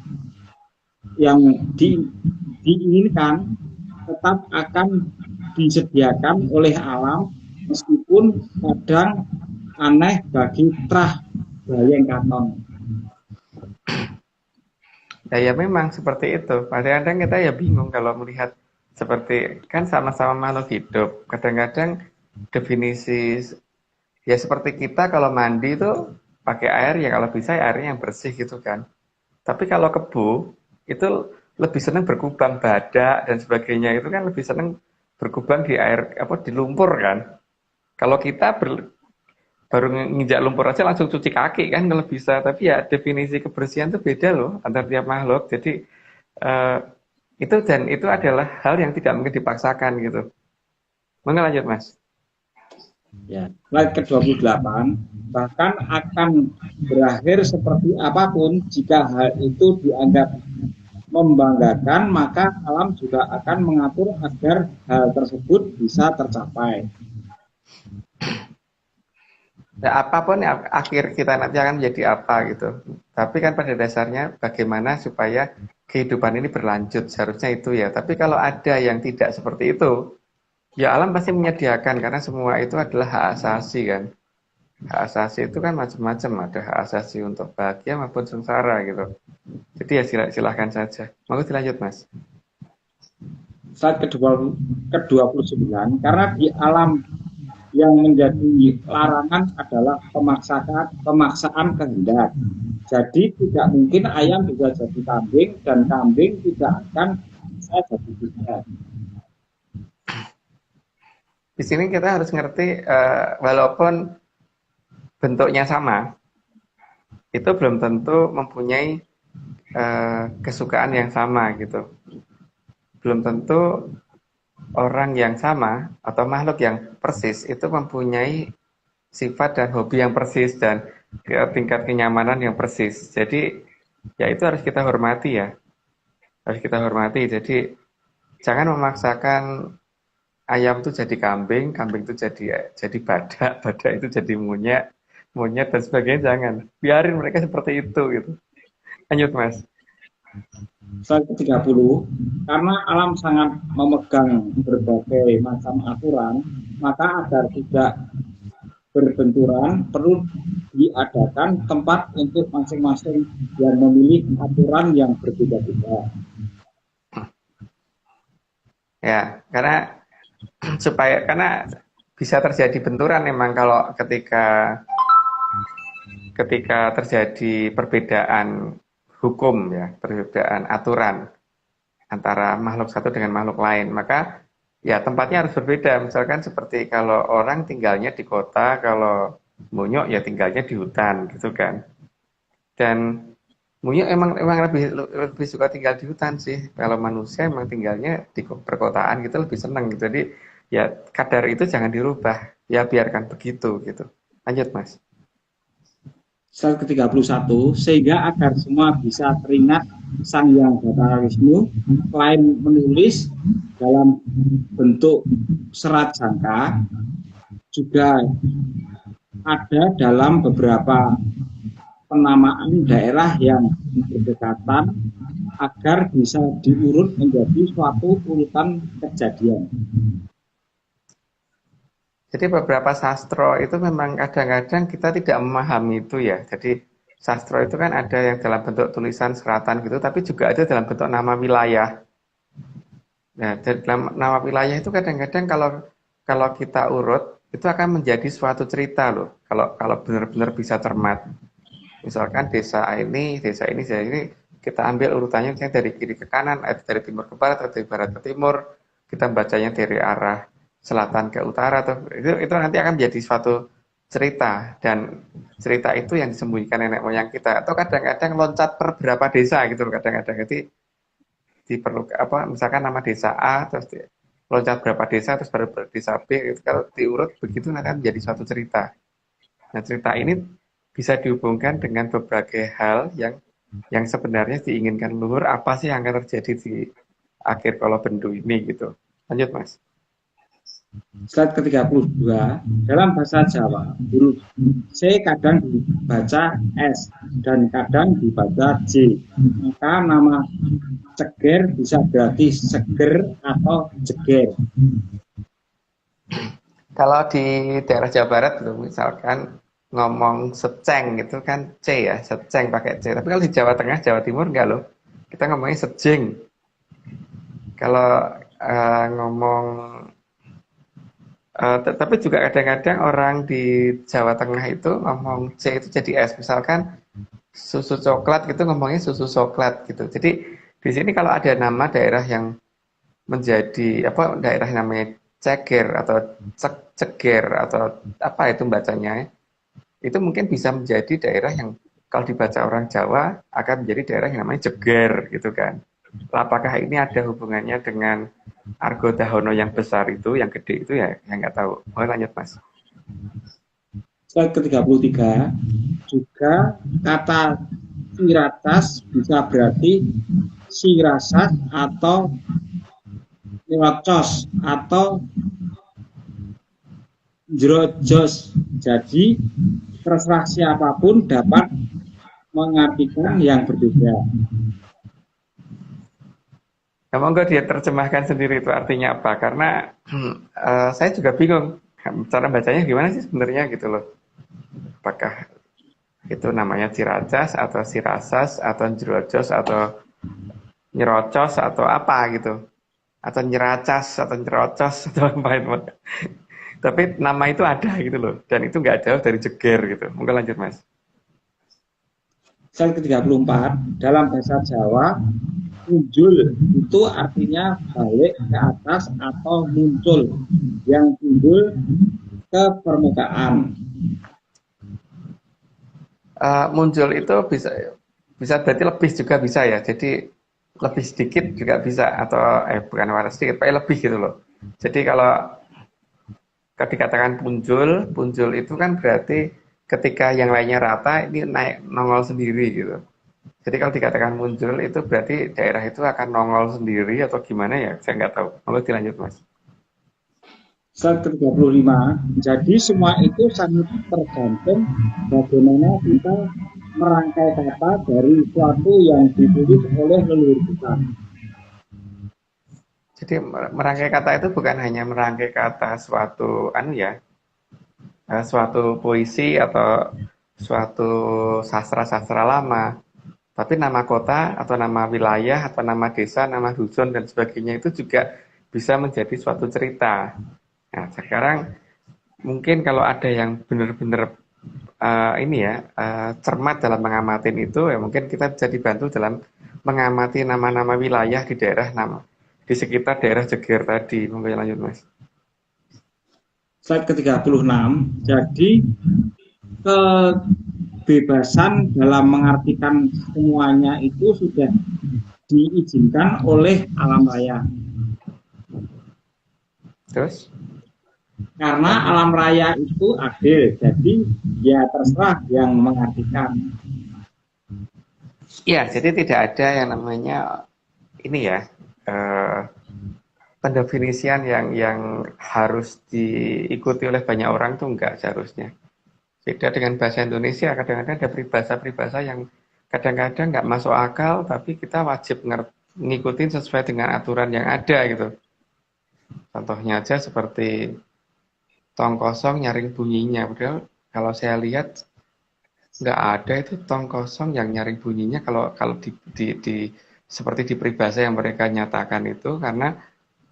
yang diinginkan tetap akan disediakan oleh alam meskipun kadang aneh bagi trah bayang katon. Ya memang seperti itu. Kadang-kadang kita ya bingung kalau melihat seperti kan sama-sama makhluk hidup. Kadang-kadang definisi ya seperti kita kalau mandi itu pakai air ya kalau bisa ya airnya yang bersih gitu kan. Tapi kalau kebo itu lebih senang berkubang badak dan sebagainya itu kan lebih senang berkubang di air di lumpur kan. Kalau kita baru nginjak lumpur aja langsung cuci kaki kan kalau bisa, tapi ya definisi kebersihan itu beda loh antar tiap makhluk. Jadi itu adalah hal yang tidak mungkin dipaksakan gitu. Mungkin lanjut, Mas. Ya, slide ke-28, bahkan akan berakhir seperti apapun jika hal itu dianggap membanggakan, maka alam juga akan mengatur agar hal tersebut bisa tercapai. Ya, apapun akhir kita nanti akan menjadi apa gitu. Tapi kan pada dasarnya bagaimana supaya kehidupan ini berlanjut, seharusnya itu ya. Tapi kalau ada yang tidak seperti itu, ya alam pasti menyediakan karena semua itu adalah hak asasi kan. Hak asasi itu kan macam-macam, ada hak asasi untuk bahagia maupun sengsara gitu. Jadi ya silahkan saja. Mau dilanjut, Mas. Slide ke-29, karena di alam yang menjadi larangan adalah pemaksaan kehendak. Jadi tidak mungkin ayam bisa jadi kambing dan kambing tidak akan bisa jadi kuda. Di sini kita harus ngerti walaupun bentuknya sama, itu belum tentu mempunyai kesukaan yang sama gitu. Belum tentu orang yang sama atau makhluk yang persis itu mempunyai sifat dan hobi yang persis dan tingkat kenyamanan yang persis. Jadi ya itu harus kita hormati ya. Harus kita hormati. Jadi jangan memaksakan ayam itu jadi kambing, kambing itu jadi badak, badak itu jadi monyet, monyet dan sebagainya jangan. Biarin mereka seperti itu gitu. Lanjut, Mas. Slide ke-30, karena alam sangat memegang berbagai macam aturan, maka agar tidak berbenturan perlu diadakan tempat untuk masing-masing yang memilih aturan yang berbeda-beda. Ya, karena bisa terjadi benturan memang kalau ketika terjadi perbedaan hukum ya, perbedaan aturan antara makhluk satu dengan makhluk lain, maka ya tempatnya harus berbeda. Misalkan seperti kalau orang tinggalnya di kota, kalau monyok ya tinggalnya di hutan gitu kan. Dan monyok emang lebih suka tinggal di hutan sih. Kalau manusia emang tinggalnya di perkotaan gitu lebih senang gitu. Jadi ya kadar itu jangan dirubah. Ya biarkan begitu gitu. Lanjut, Mas. Slide ke-31, sehingga agar semua bisa teringat Sang Hyang Batara Wisnu, selain menulis dalam bentuk serat jangka, juga ada dalam beberapa penamaan daerah yang berdekatan agar bisa diurut menjadi suatu urutan kejadian. Jadi beberapa sastro itu memang kadang-kadang kita tidak memahami itu ya. Jadi sastro itu kan ada yang dalam bentuk tulisan seratan gitu, tapi juga ada dalam bentuk nama wilayah. Nah, dalam nama wilayah itu kadang-kadang kalau kita urut itu akan menjadi suatu cerita loh. Kalau benar-benar bisa cermat. Misalkan desa ini kita ambil urutannya dari kiri ke kanan, dari timur ke barat, atau dari barat ke timur. Kita bacanya dari arah selatan ke utara, itu nanti akan menjadi suatu cerita, dan cerita itu yang disembunyikan nenek moyang kita, atau kadang-kadang loncat per berapa desa gitu loh kadang-kadang. Jadi diperlukan apa, misalkan nama desa A terus loncat berapa desa terus baru desa B gitu. Kalau diurut begitu akan menjadi suatu cerita. Nah, cerita ini bisa dihubungkan dengan berbagai hal yang sebenarnya diinginkan leluhur, apa sih yang akan terjadi di akhir kalau bendu ini gitu. Lanjut, Mas. Slide ke-32, dalam bahasa Jawa, huruf C kadang dibaca S dan kadang dibaca J. Maka nama ceger bisa berarti seger atau jeger. Kalau di daerah Jawa Barat gitu, misalkan ngomong seceng gitu kan C ya, seceng pakai C. Tapi kalau di Jawa Tengah, Jawa Timur enggak loh. Kita ngomongnya sejeng. Kalau ngomong tapi juga kadang-kadang orang di Jawa Tengah itu ngomong C itu jadi S. Misalkan susu coklat gitu ngomongnya susu coklat gitu. Jadi di sini kalau ada nama daerah yang menjadi apa, daerah namanya ceger atau ceger atau apa itu bacanya, itu mungkin bisa menjadi daerah yang kalau dibaca orang Jawa akan menjadi daerah yang namanya jeger gitu kan. Apakah ini ada hubungannya dengan argo dahono yang besar itu, yang gede itu ya, yang nggak tahu. Mau lanjut, Mas. Slide ke-33, juga kata siratas bisa berarti sirasat atau nyerocos atau jerojos. Jadi terserah siapapun dapat mengartikan yang berbeda. Nah, monggo dia terjemahkan sendiri itu artinya apa, karena saya juga bingung cara bacanya gimana sih sebenarnya gitu loh. Apakah itu namanya ciracas atau sirasas atau jerojos atau nyerocos atau apa gitu, atau nyeracas atau nyerocos atau apa itu. Tapi nama itu ada gitu loh, dan itu nggak jauh dari jeger gitu. Monggo lanjut, Mas. Slide ke-34, dalam bahasa Jawa muncul itu artinya balik ke atas atau muncul, yang timbul ke permukaan. Muncul itu bisa berarti lebih juga bisa ya. Jadi lebih sedikit juga bisa, atau bukan warna sedikit, tapi lebih gitu loh. Jadi kalau dikatakan punjul itu kan berarti ketika yang lainnya rata ini naik nongol sendiri gitu. Jadi kalau dikatakan muncul itu berarti daerah itu akan nongol sendiri atau gimana ya, saya nggak tahu. Lalu dilanjut, Mas. Slide ke-35, jadi semua itu sangat tergantung bagaimana kita merangkai kata dari suatu yang ditulis oleh leluhur kita. Jadi merangkai kata itu bukan hanya merangkai kata suatu suatu puisi atau suatu sastra-sastra lama. Tapi nama kota atau nama wilayah atau nama desa, nama dusun dan sebagainya itu juga bisa menjadi suatu cerita. Nah, sekarang mungkin kalau ada yang benar-benar cermat dalam mengamatin itu, ya mungkin kita bisa dibantu dalam mengamati nama-nama wilayah di daerah di sekitar daerah Jeger tadi. Mungkin lanjut, Mas. Slide ke-36, jadi kebebasan dalam mengartikan semuanya itu sudah diizinkan oleh alam raya. Terus? Karena alam raya itu adil, jadi ya terserah yang mengartikan. Ya, jadi tidak ada yang namanya ini ya, pendefinisian yang harus diikuti oleh banyak orang tuh enggak seharusnya. Beda dengan bahasa Indonesia, kadang-kadang ada peribahasa-peribahasa yang kadang-kadang nggak masuk akal, tapi kita wajib ngikutin sesuai dengan aturan yang ada gitu. Contohnya aja seperti tong kosong nyaring bunyinya. Padahal kalau saya lihat nggak ada itu tong kosong yang nyaring bunyinya kalau seperti di peribahasa yang mereka nyatakan itu, karena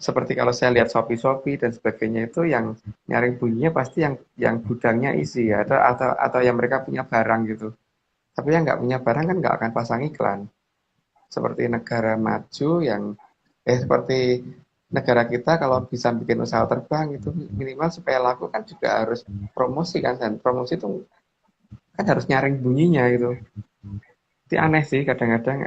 seperti kalau saya lihat Shopee dan sebagainya itu yang nyaring bunyinya pasti yang gudangnya isi ya, atau yang mereka punya barang gitu. Tapi yang nggak punya barang kan nggak akan pasang iklan. Seperti negara maju yang seperti negara kita kalau bisa bikin usaha terbang itu minimal supaya laku kan juga harus promosi kan, dan promosi itu kan harus nyaring bunyinya gitu. Itu aneh sih kadang-kadang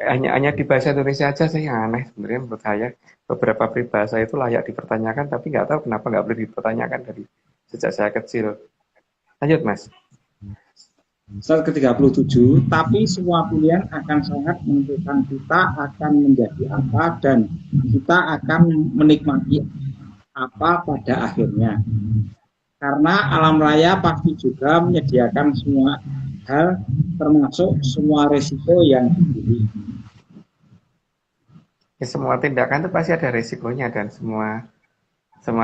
hanya di bahasa Indonesia aja sih yang aneh sebenarnya menurut saya. Beberapa peribahasa itu layak dipertanyakan, tapi nggak tahu kenapa nggak boleh dipertanyakan dari sejak saya kecil. Lanjut Mas. Slide ke-37, tapi semua pilihan akan sangat menentukan kita akan menjadi apa dan kita akan menikmati apa pada akhirnya. Karena alam raya pasti juga menyediakan semua hal, termasuk semua resiko yang dipilih. Ya, semua tindakan itu pasti ada resikonya, dan semua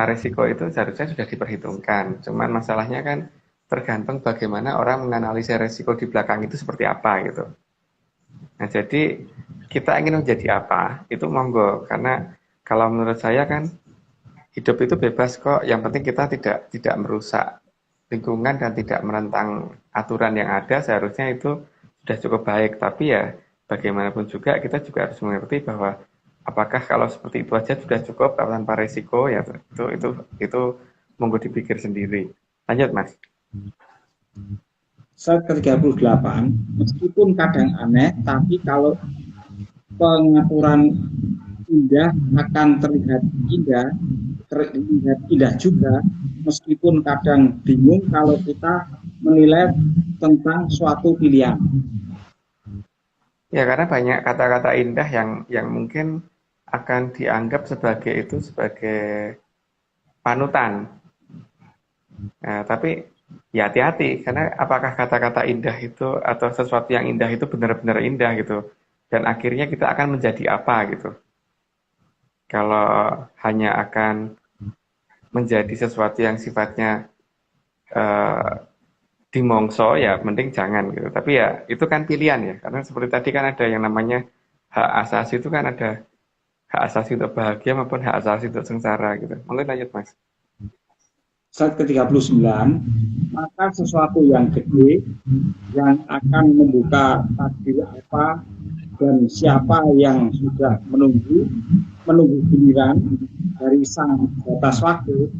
resiko itu seharusnya sudah diperhitungkan. Cuman masalahnya kan tergantung bagaimana orang menganalisa resiko di belakang itu seperti apa gitu. Nah, jadi kita ingin menjadi apa, itu monggo. Karena kalau menurut saya kan hidup itu bebas kok. Yang penting kita tidak merusak lingkungan dan tidak menentang aturan yang ada, seharusnya itu sudah cukup baik. Tapi ya bagaimanapun juga kita juga harus mengerti bahwa apakah kalau seperti itu aja sudah cukup tanpa resiko, ya itu monggo dipikir sendiri. Lanjut Mas. Slide ke-38, meskipun kadang aneh, tapi kalau pengaturan indah akan terlihat indah juga, meskipun kadang bingung kalau kita menilai tentang suatu pilihan. Ya, karena banyak kata-kata indah yang mungkin akan dianggap sebagai panutan. Nah, tapi ya hati-hati, karena apakah kata-kata indah itu atau sesuatu yang indah itu benar-benar indah gitu, dan akhirnya kita akan menjadi apa gitu. Kalau hanya akan menjadi sesuatu yang sifatnya dimongso, ya mending jangan gitu. Tapi ya itu kan pilihan ya, karena seperti tadi kan ada yang namanya hak asasi, itu kan ada hak asasi untuk bahagia maupun hak asasi untuk sengsara gitu. Mungkin lanjut Mas. Slide ke-39, maka sesuatu yang gede yang akan membuka takdir apa dan siapa yang sudah menunggu giliran dari sang batas waktu,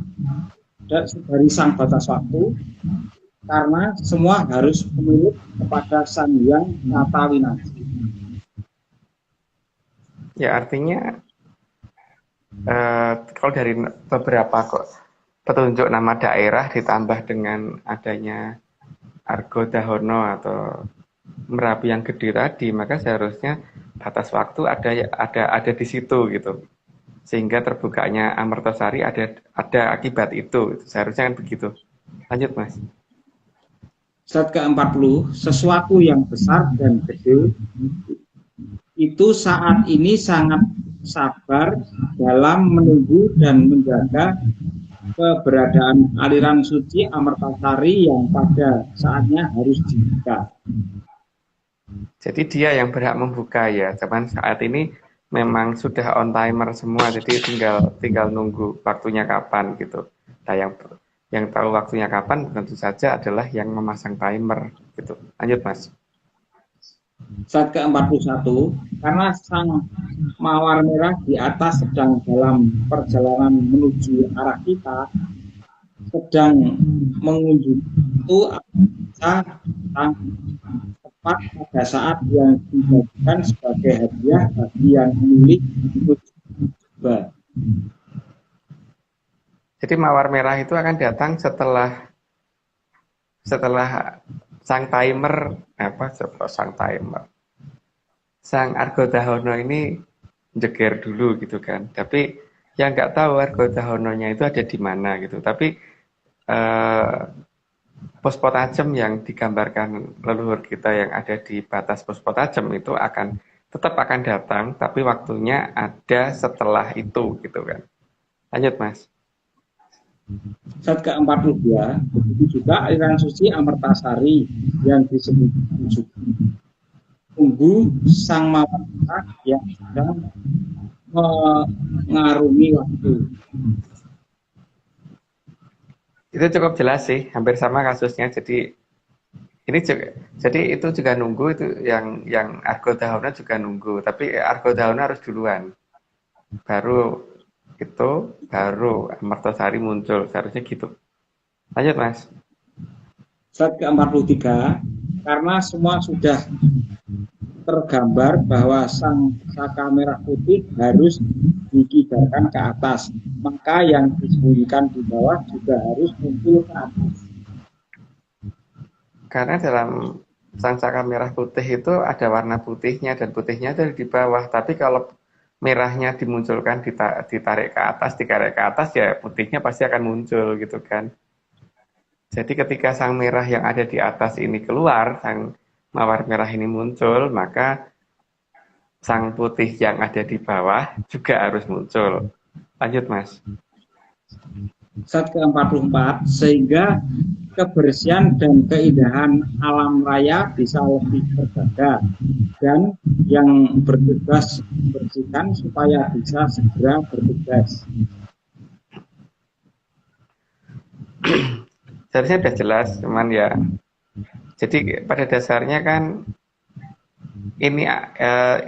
karena semua harus menurut kepada Sang Hyang Nata Winasi. Ya, artinya kalau dari beberapa petunjuk nama daerah ditambah dengan adanya Argo Dahono atau Merapi yang gede tadi, maka seharusnya batas waktu ada di situ gitu, sehingga terbukanya Amertasari ada akibat itu seharusnya kan begitu. Lanjut Mas. Slide ke-40, sesuatu yang besar dan gede itu saat ini sangat sabar dalam menunggu dan menjaga keberadaan aliran suci Amertasari yang pada saatnya harus dibuka. Jadi dia yang berhak membuka ya, cuman saat ini memang sudah on timer semua, jadi tinggal nunggu waktunya kapan gitu. Nah, yang tahu waktunya kapan tentu saja adalah yang memasang timer gitu. Lanjut Mas. Slide ke-41, karena sang mawar merah di atas sedang dalam perjalanan menuju arah kita, sedang mengunjungi itu tepat pada saat yang dibagikan sebagai hadiah bagi yang memilih untuk coba. Jadi mawar merah itu akan datang setelah sang Argo Dahono ini jeger dulu gitu kan. Tapi yang nggak tahu Argo Dahononya itu ada di mana gitu. Tapi Pospotajem yang digambarkan leluhur kita yang ada di batas Pospotajem itu tetap akan datang, tapi waktunya ada setelah itu gitu kan. Lanjut Mas. Slide ke-42, begitu juga aliran suci Amertasari yang disebut tunggu sang mawar merah yang sedang mengarungi waktu. Itu cukup jelas sih, hampir sama kasusnya. Jadi itu juga nunggu, itu yang Argo Dahono juga nunggu, tapi Argo Dahono harus duluan. baru Mertosari muncul, seharusnya gitu. Lanjut Mas. Slide ke-43, karena semua sudah tergambar bahwa sang saka merah putih harus dikibarkan ke atas, maka yang disembunyikan di bawah juga harus muncul ke atas. Karena dalam sang saka merah putih itu ada warna putihnya, dan putihnya ada di bawah. Tapi kalau merahnya dimunculkan, ditarik ke atas, ya putihnya pasti akan muncul gitu kan. Jadi ketika sang merah yang ada di atas ini keluar, sang mawar merah ini muncul, maka sang putih yang ada di bawah juga harus muncul. Lanjut Mas. Slide ke-44, sehingga kebersihan dan keindahan alam raya bisa lebih terjaga, dan yang bertugas membersihkan supaya bisa segera bertugas. Seharusnya sudah jelas, cuman ya. Jadi pada dasarnya kan ini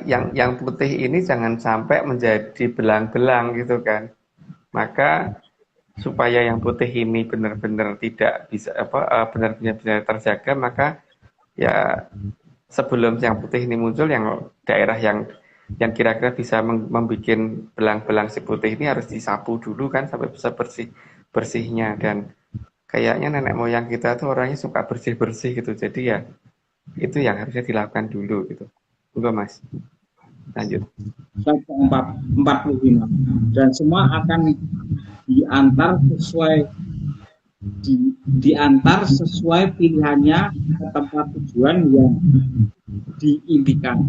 yang putih ini jangan sampai menjadi belang-belang gitu kan. Maka supaya yang putih ini benar-benar tidak bisa benar-benar terjaga, maka ya sebelum yang putih ini muncul, yang daerah yang kira-kira bisa membuat belang-belang si putih ini harus disapu dulu kan sampai bisa bersihnya. Dan kayaknya nenek moyang kita tuh orangnya suka bersih-bersih gitu. Jadi ya itu yang harusnya dilakukan dulu gitu. Enggak Mas. Lanjut. 45, dan semua akan diantar sesuai pilihannya ke tempat tujuan yang diimpikan.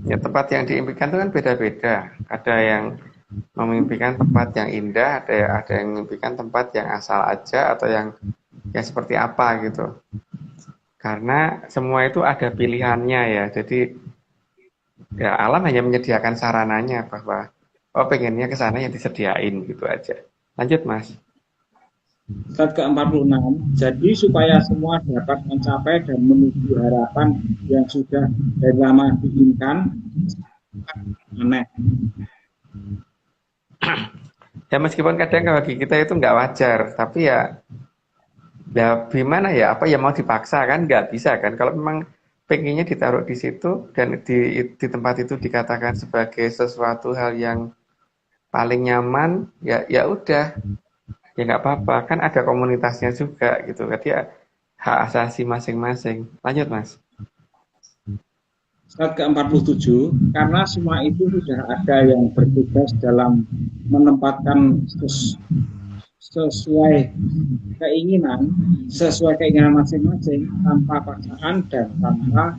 Ya, tempat yang diimpikan itu kan beda-beda. Ada yang memimpikan tempat yang indah, ada yang memimpikan tempat yang asal aja, atau yang seperti apa gitu. Karena semua itu ada pilihannya ya. Jadi ya alam hanya menyediakan sarananya bahwa pengennya ke sana yang disediain gitu aja. Lanjut Mas. Slide ke-46, jadi supaya semua dapat mencapai dan menuju harapan yang sudah dari lama diinginkan, aneh. Ya meskipun kadang bagi kita itu nggak wajar, tapi ya gimana ya, apa ya mau dipaksa kan, nggak bisa kan. Kalau memang pengennya ditaruh di situ dan di tempat itu dikatakan sebagai sesuatu hal yang paling nyaman, ya udah, ya nggak apa-apa, kan ada komunitasnya juga gitu. Jadi ya hak asasi masing-masing. Lanjut Mas. Slide ke-47, karena semua itu sudah ada yang bertugas dalam menempatkan sesuai keinginan masing-masing, tanpa paksaan dan tanpa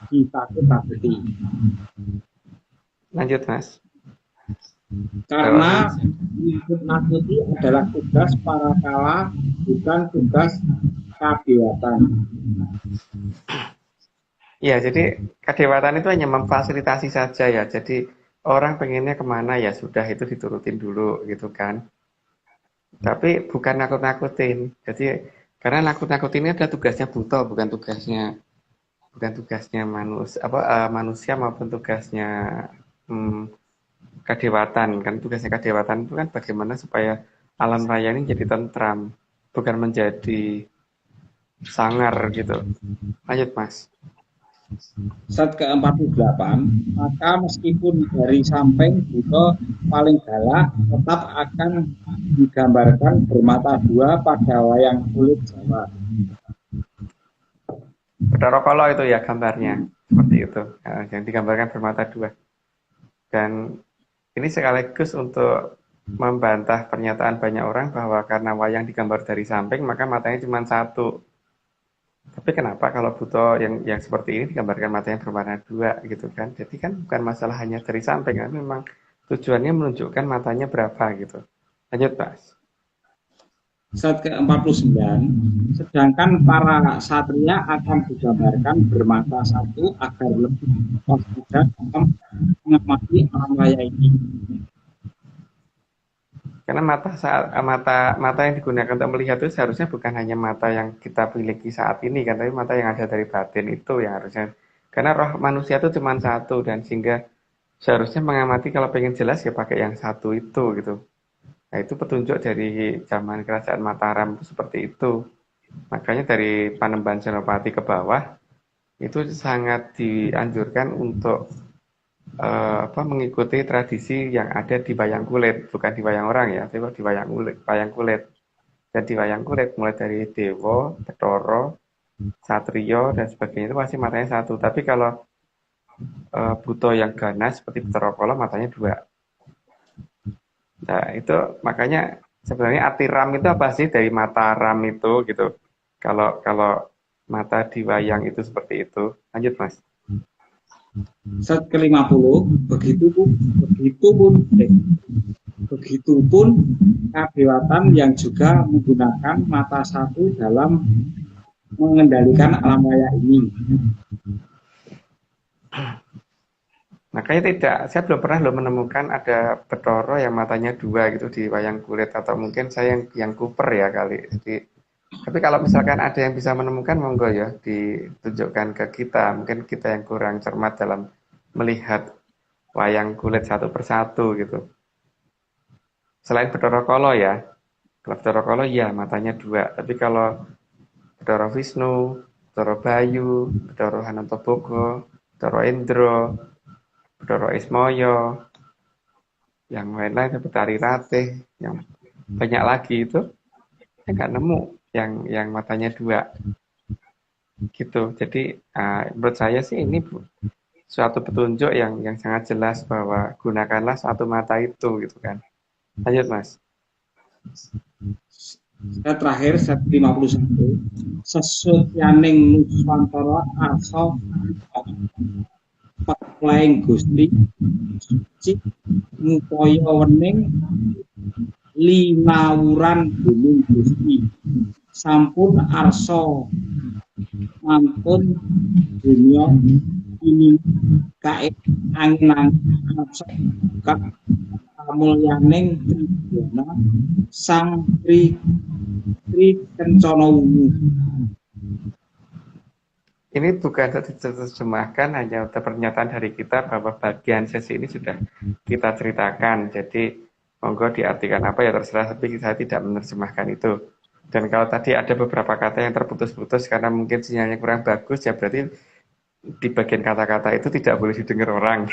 ditakut-takuti. Lanjut Mas. Karena nakuti adalah tugas para kala, bukan tugas kadewatan. Ya, jadi kadewatan itu hanya memfasilitasi saja ya. Jadi orang pengennya kemana ya sudah itu diturutin dulu gitu kan. Tapi bukan nakut-nakutin. Jadi karena nakut-nakutin ini ada tugasnya Buto, bukan tugasnya manusia maupun tugasnya kadewatan. Kan tugasnya kadewatan itu kan bagaimana supaya alam raya ini jadi tentram, bukan menjadi sangar gitu. Lanjut Mas. Slide ke-48, maka meskipun dari samping Buto paling galak, tetap akan digambarkan bermata dua pada wayang kulit Jawa. Bathara Kala itu ya gambarnya, seperti itu, yang digambarkan bermata dua. Dan ini sekaligus untuk membantah pernyataan banyak orang bahwa karena wayang digambar dari samping, maka matanya cuma satu. Tapi kenapa kalau Buto yang seperti ini digambarkan matanya berwarna dua gitu kan? Jadi kan bukan masalah hanya dari samping, kan memang tujuannya menunjukkan matanya berapa gitu. Lanjut Mas. Slide ke-49, sedangkan para satria akan digambarkan bermata satu agar lebih waspada dalam mengamati alam raya ini. Karena mata yang digunakan untuk melihat itu seharusnya bukan hanya mata yang kita miliki saat ini kan, tapi mata yang ada dari batin itu yang harusnya. Karena roh manusia itu cuma satu, dan sehingga seharusnya mengamati kalau pengen jelas ya pakai yang satu itu gitu. Nah itu petunjuk dari zaman kerajaan Mataram itu seperti itu. Makanya dari Panembahan Senopati ke bawah itu sangat dianjurkan untuk mengikuti tradisi yang ada di wayang kulit, bukan di wayang orang ya, tapi di wayang kulit, wayang kulit. Dan di wayang kulit mulai dari Dewa, Bathara, Satrio dan sebagainya itu masih matanya satu. Tapi kalau buto yang ganas seperti Bathara Kala matanya dua. Nah itu makanya sebenarnya arti ram itu apa sih dari mata ram itu gitu. Kalau mata di wayang itu seperti itu. Lanjut Mas. Set ke-50, begitupun kadewatan yang juga menggunakan mata satu dalam mengendalikan alam maya ini. Makanya saya belum pernah menemukan ada Bathara yang matanya dua gitu di wayang kulit, atau mungkin saya yang kuper ya kali. Tapi kalau misalkan ada yang bisa menemukan, monggo ya ditunjukkan ke kita. Mungkin kita yang kurang cermat dalam melihat wayang kulit satu persatu gitu. Selain Bathara Kala ya, kalau Bathara Kala ya matanya dua. Tapi kalau Bathara Wisnu, Bathara Bayu, Bathara Hanantobogo, Bathara Indra, Bathara Ismaya, yang lain-lain seperti Ari Ratih, yang banyak lagi itu saya nggak nemu yang matanya dua gitu. Jadi menurut saya sih ini suatu petunjuk yang sangat jelas bahwa gunakanlah satu mata itu gitu kan. Lanjut Mas. Set terakhir, set 51, sesutyaning Nuswantara arsa peklaing Gusti suci ngupaya wening linawuran gunung Gusti sampun arsa mantun dunya ini kae angin-angin nafsu kamulyaning Tribhuwana sang Tri Kencana Wungu. Ini bukan diterjemahkan, hanya pernyataan dari kita bahwa bagian sesi ini sudah kita ceritakan. Jadi monggo diartikan apa ya terserah, tapi saya tidak menerjemahkan itu. Dan kalau tadi ada beberapa kata yang terputus-putus karena mungkin sinyalnya kurang bagus, ya berarti di bagian kata-kata itu tidak boleh didengar orang.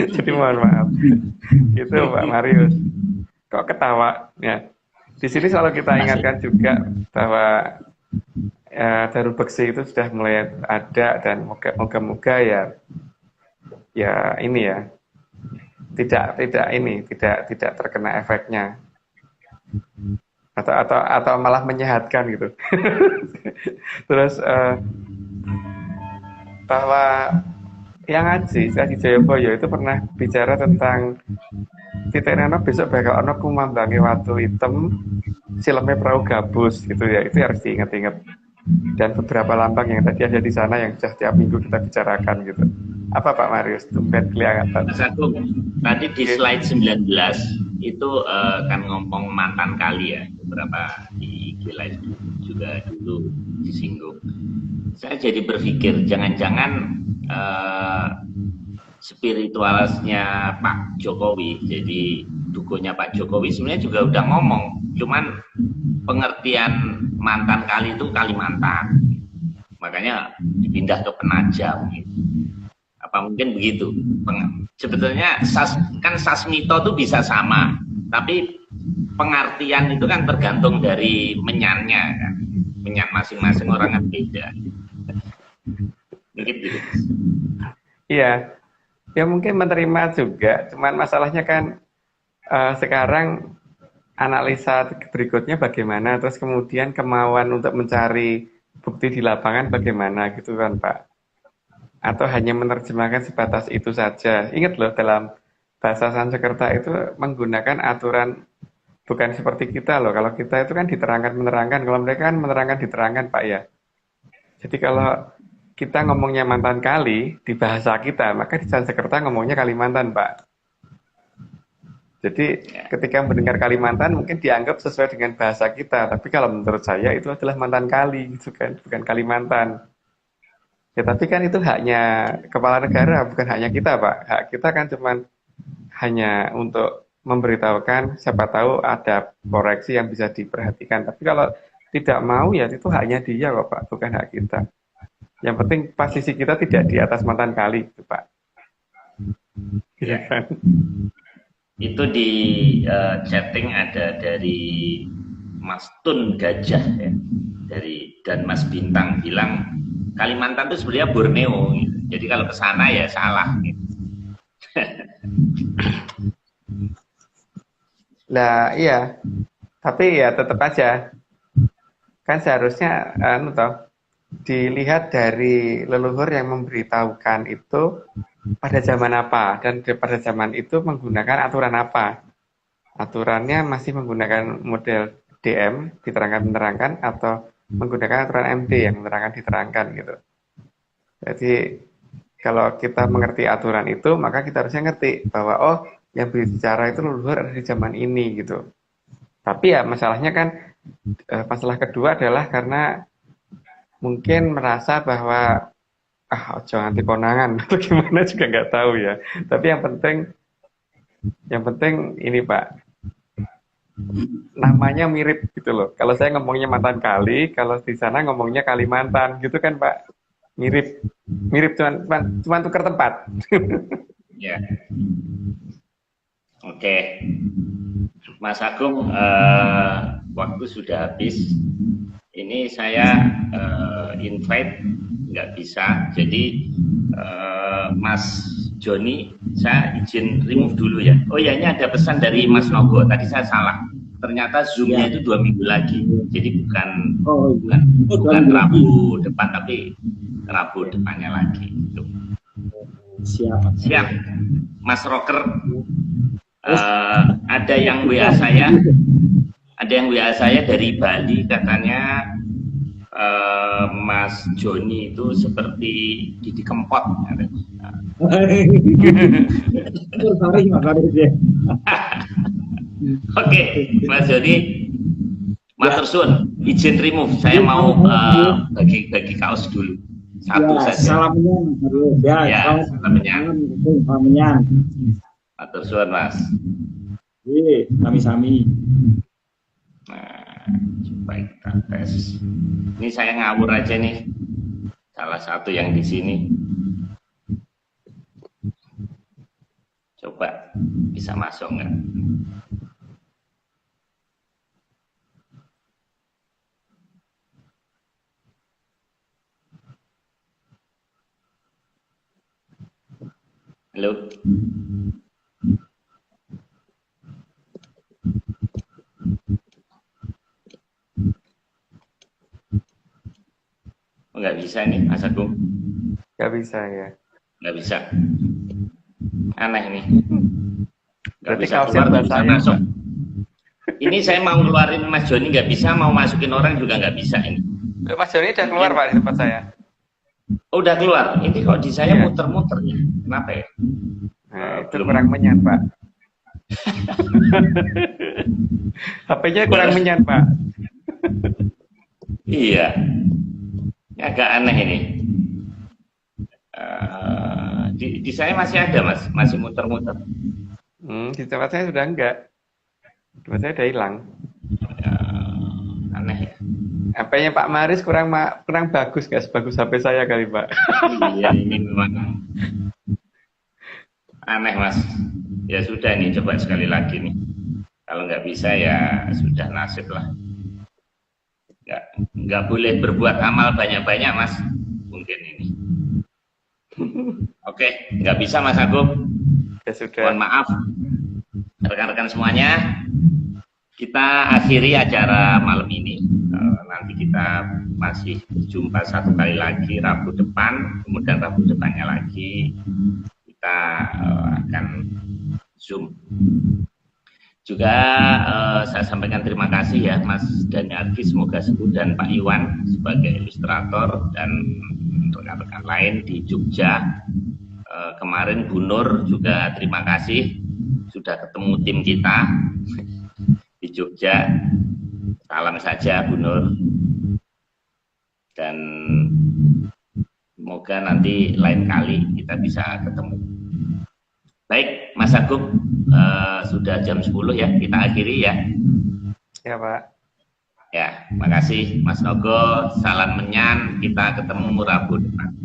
Jadi mohon maaf. Gitu Pak Marius. Kok ketawa? Ya. Di sini selalu kita ingatkan juga bahwa Darul Beksi itu sudah mulai ada, dan moga-moga ya ini ya tidak terkena efeknya atau malah menyehatkan gitu. Terus bahwa yang ngaji Jayabaya itu pernah bicara tentang titenana besok bakal ono kumambangi watu hitam sileme perahu gabus gitu ya, itu harus diingat-ingat. Dan beberapa lambang yang tadi ada di sana yang sudah tiap minggu kita bicarakan gitu. Apa Pak Marius? Tumben kelihatan. Mas Agung, tadi di slide 19 itu kan ngomong mantan kali ya, beberapa di IG live juga dulu disinggung. Saya jadi berpikir jangan-jangan spiritualnya Pak Jokowi, jadi dukunya Pak Jokowi sebenarnya juga udah ngomong, cuman pengertian mantan kali itu Kalimantan, makanya dipindah ke Penajam gitu. Apa mungkin begitu? Sebetulnya sasmito itu bisa sama, tapi pengertian itu kan tergantung dari menyannya kan, menyan masing-masing orang kan beda. Begitu. Iya, ya mungkin menerima juga, cuman masalahnya kan sekarang analisa berikutnya bagaimana, terus kemudian kemauan untuk mencari bukti di lapangan bagaimana gitu kan Pak. Atau hanya menerjemahkan sebatas itu saja. Ingat loh, dalam bahasa Sanskerta itu menggunakan aturan, bukan seperti kita loh. Kalau kita itu kan diterangkan menerangkan, kalau mereka kan menerangkan diterangkan Pak ya. Jadi kalau kita ngomongnya mantan kali di bahasa kita, maka di Sanskerta ngomongnya Kalimantan Pak. Jadi ketika mendengar Kalimantan mungkin dianggap sesuai dengan bahasa kita, tapi kalau menurut saya itu adalah mantan kali gitu kan, bukan Kalimantan. Ya tapi kan itu haknya kepala negara, bukan haknya kita, Pak. Hak kita kan cuman hanya untuk memberitahukan, siapa tahu ada koreksi yang bisa diperhatikan. Tapi kalau tidak mau ya itu haknya dia kok, Pak, bukan hak kita. Yang penting posisi kita tidak di atas mantan kali, gitu, Pak. Ya. Itu di chatting ada dari Mas Tun Gajah ya, dan Mas Bintang bilang Kalimantan itu sebenarnya Borneo, gitu. Jadi kalau ke sana ya salah. Gitu. Nah iya, tapi ya tetap aja kan seharusnya dilihat dari leluhur yang memberitahukan itu pada zaman apa dan pada zaman itu menggunakan aturan apa. Aturannya masih menggunakan model DM diterangkan-terangkan atau menggunakan aturan MD yang menerangkan-diterangkan gitu. Jadi kalau kita mengerti aturan itu, maka kita harusnya ngerti bahwa oh yang berbicara itu leluhur ada di zaman ini gitu. Tapi ya masalahnya kan masalah kedua adalah karena mungkin merasa bahwa jangan konangan atau gimana juga nggak tahu ya. Tapi yang penting ini Pak, namanya mirip gitu loh. Kalau saya ngomongnya mantan kali, kalau di sana ngomongnya Kalimantan gitu kan Pak. Mirip cuman tukar tempat. Ya. Oke. Mas Agung, waktu sudah habis. Ini saya invite nggak bisa. Jadi Mas Joni, saya izin remove dulu ya. Oh ya, ini ada pesan dari Mas Nogo. Tadi saya salah. Ternyata Zoom-nya itu 2 minggu lagi. Jadi bukan Rabu depan, tapi Rabu depannya lagi. Gitu. Siap. Mas Rocker, ada yang WA saya dari Bali, katanya Mas Joni itu seperti Didi Kempot. Oke, Mas Joni, Matur suwun, izin remove. Saya mau bagi kaos dulu. Satu saja. Salamnya, salamnya. Matur suwun, Mas. Sami-sami. Nah, coba kita tes. Ini saya ngawur aja nih. Salah satu yang di sini. Coba bisa masuk nggak? Halo. Nggak bisa nih, Mas Agung. Nggak bisa ya. Nggak bisa. Aneh nih. Nggak Berarti bisa keluar, nggak bisa masuk. Ini saya mau keluarin Mas Joni nggak bisa, mau masukin orang juga nggak bisa ini. Mas Joni udah keluar Pak di tempat saya. Oh, udah keluar. Ini kok di saya muter-muter ya. Kenapa ya? Nah, itu kurang menyan Pak. HP-nya kurang menyan Pak. Iya. Ini agak aneh ini. Di saya masih ada Mas, masih muter-muter. Di tempat saya sudah enggak. Tempat saya udah hilang. Aneh ya. HP-nya Pak Maris kurang bagus, nggak sebagus HP saya kali Pak. Iya, ini memang aneh Mas. Ya sudah nih, coba sekali lagi nih. Kalau nggak bisa ya sudah nasib lah. Nggak boleh berbuat amal banyak-banyak Mas. Mungkin ini. Oke, nggak bisa Mas Agung. Ya sudah. Mohon maaf rekan-rekan semuanya. Kita akhiri acara malam ini. Nanti kita masih berjumpa satu kali lagi Rabu depan, kemudian Rabu depannya lagi kita akan Zoom. Juga saya sampaikan terima kasih ya Mas Daniarki, semoga sembuh, dan Pak Iwan sebagai ilustrator, dan rekan-rekan lain di Jogja. Kemarin Bu Nur juga terima kasih sudah ketemu tim kita di Jogja. Salam saja Bu Nur. Dan Semoga nanti lain kali kita bisa ketemu. Baik, Mas Agung, sudah jam 10 ya, kita akhiri ya. Ya, Pak. Ya, makasih Mas Nogo, salam menyan, kita ketemu Rabu depan.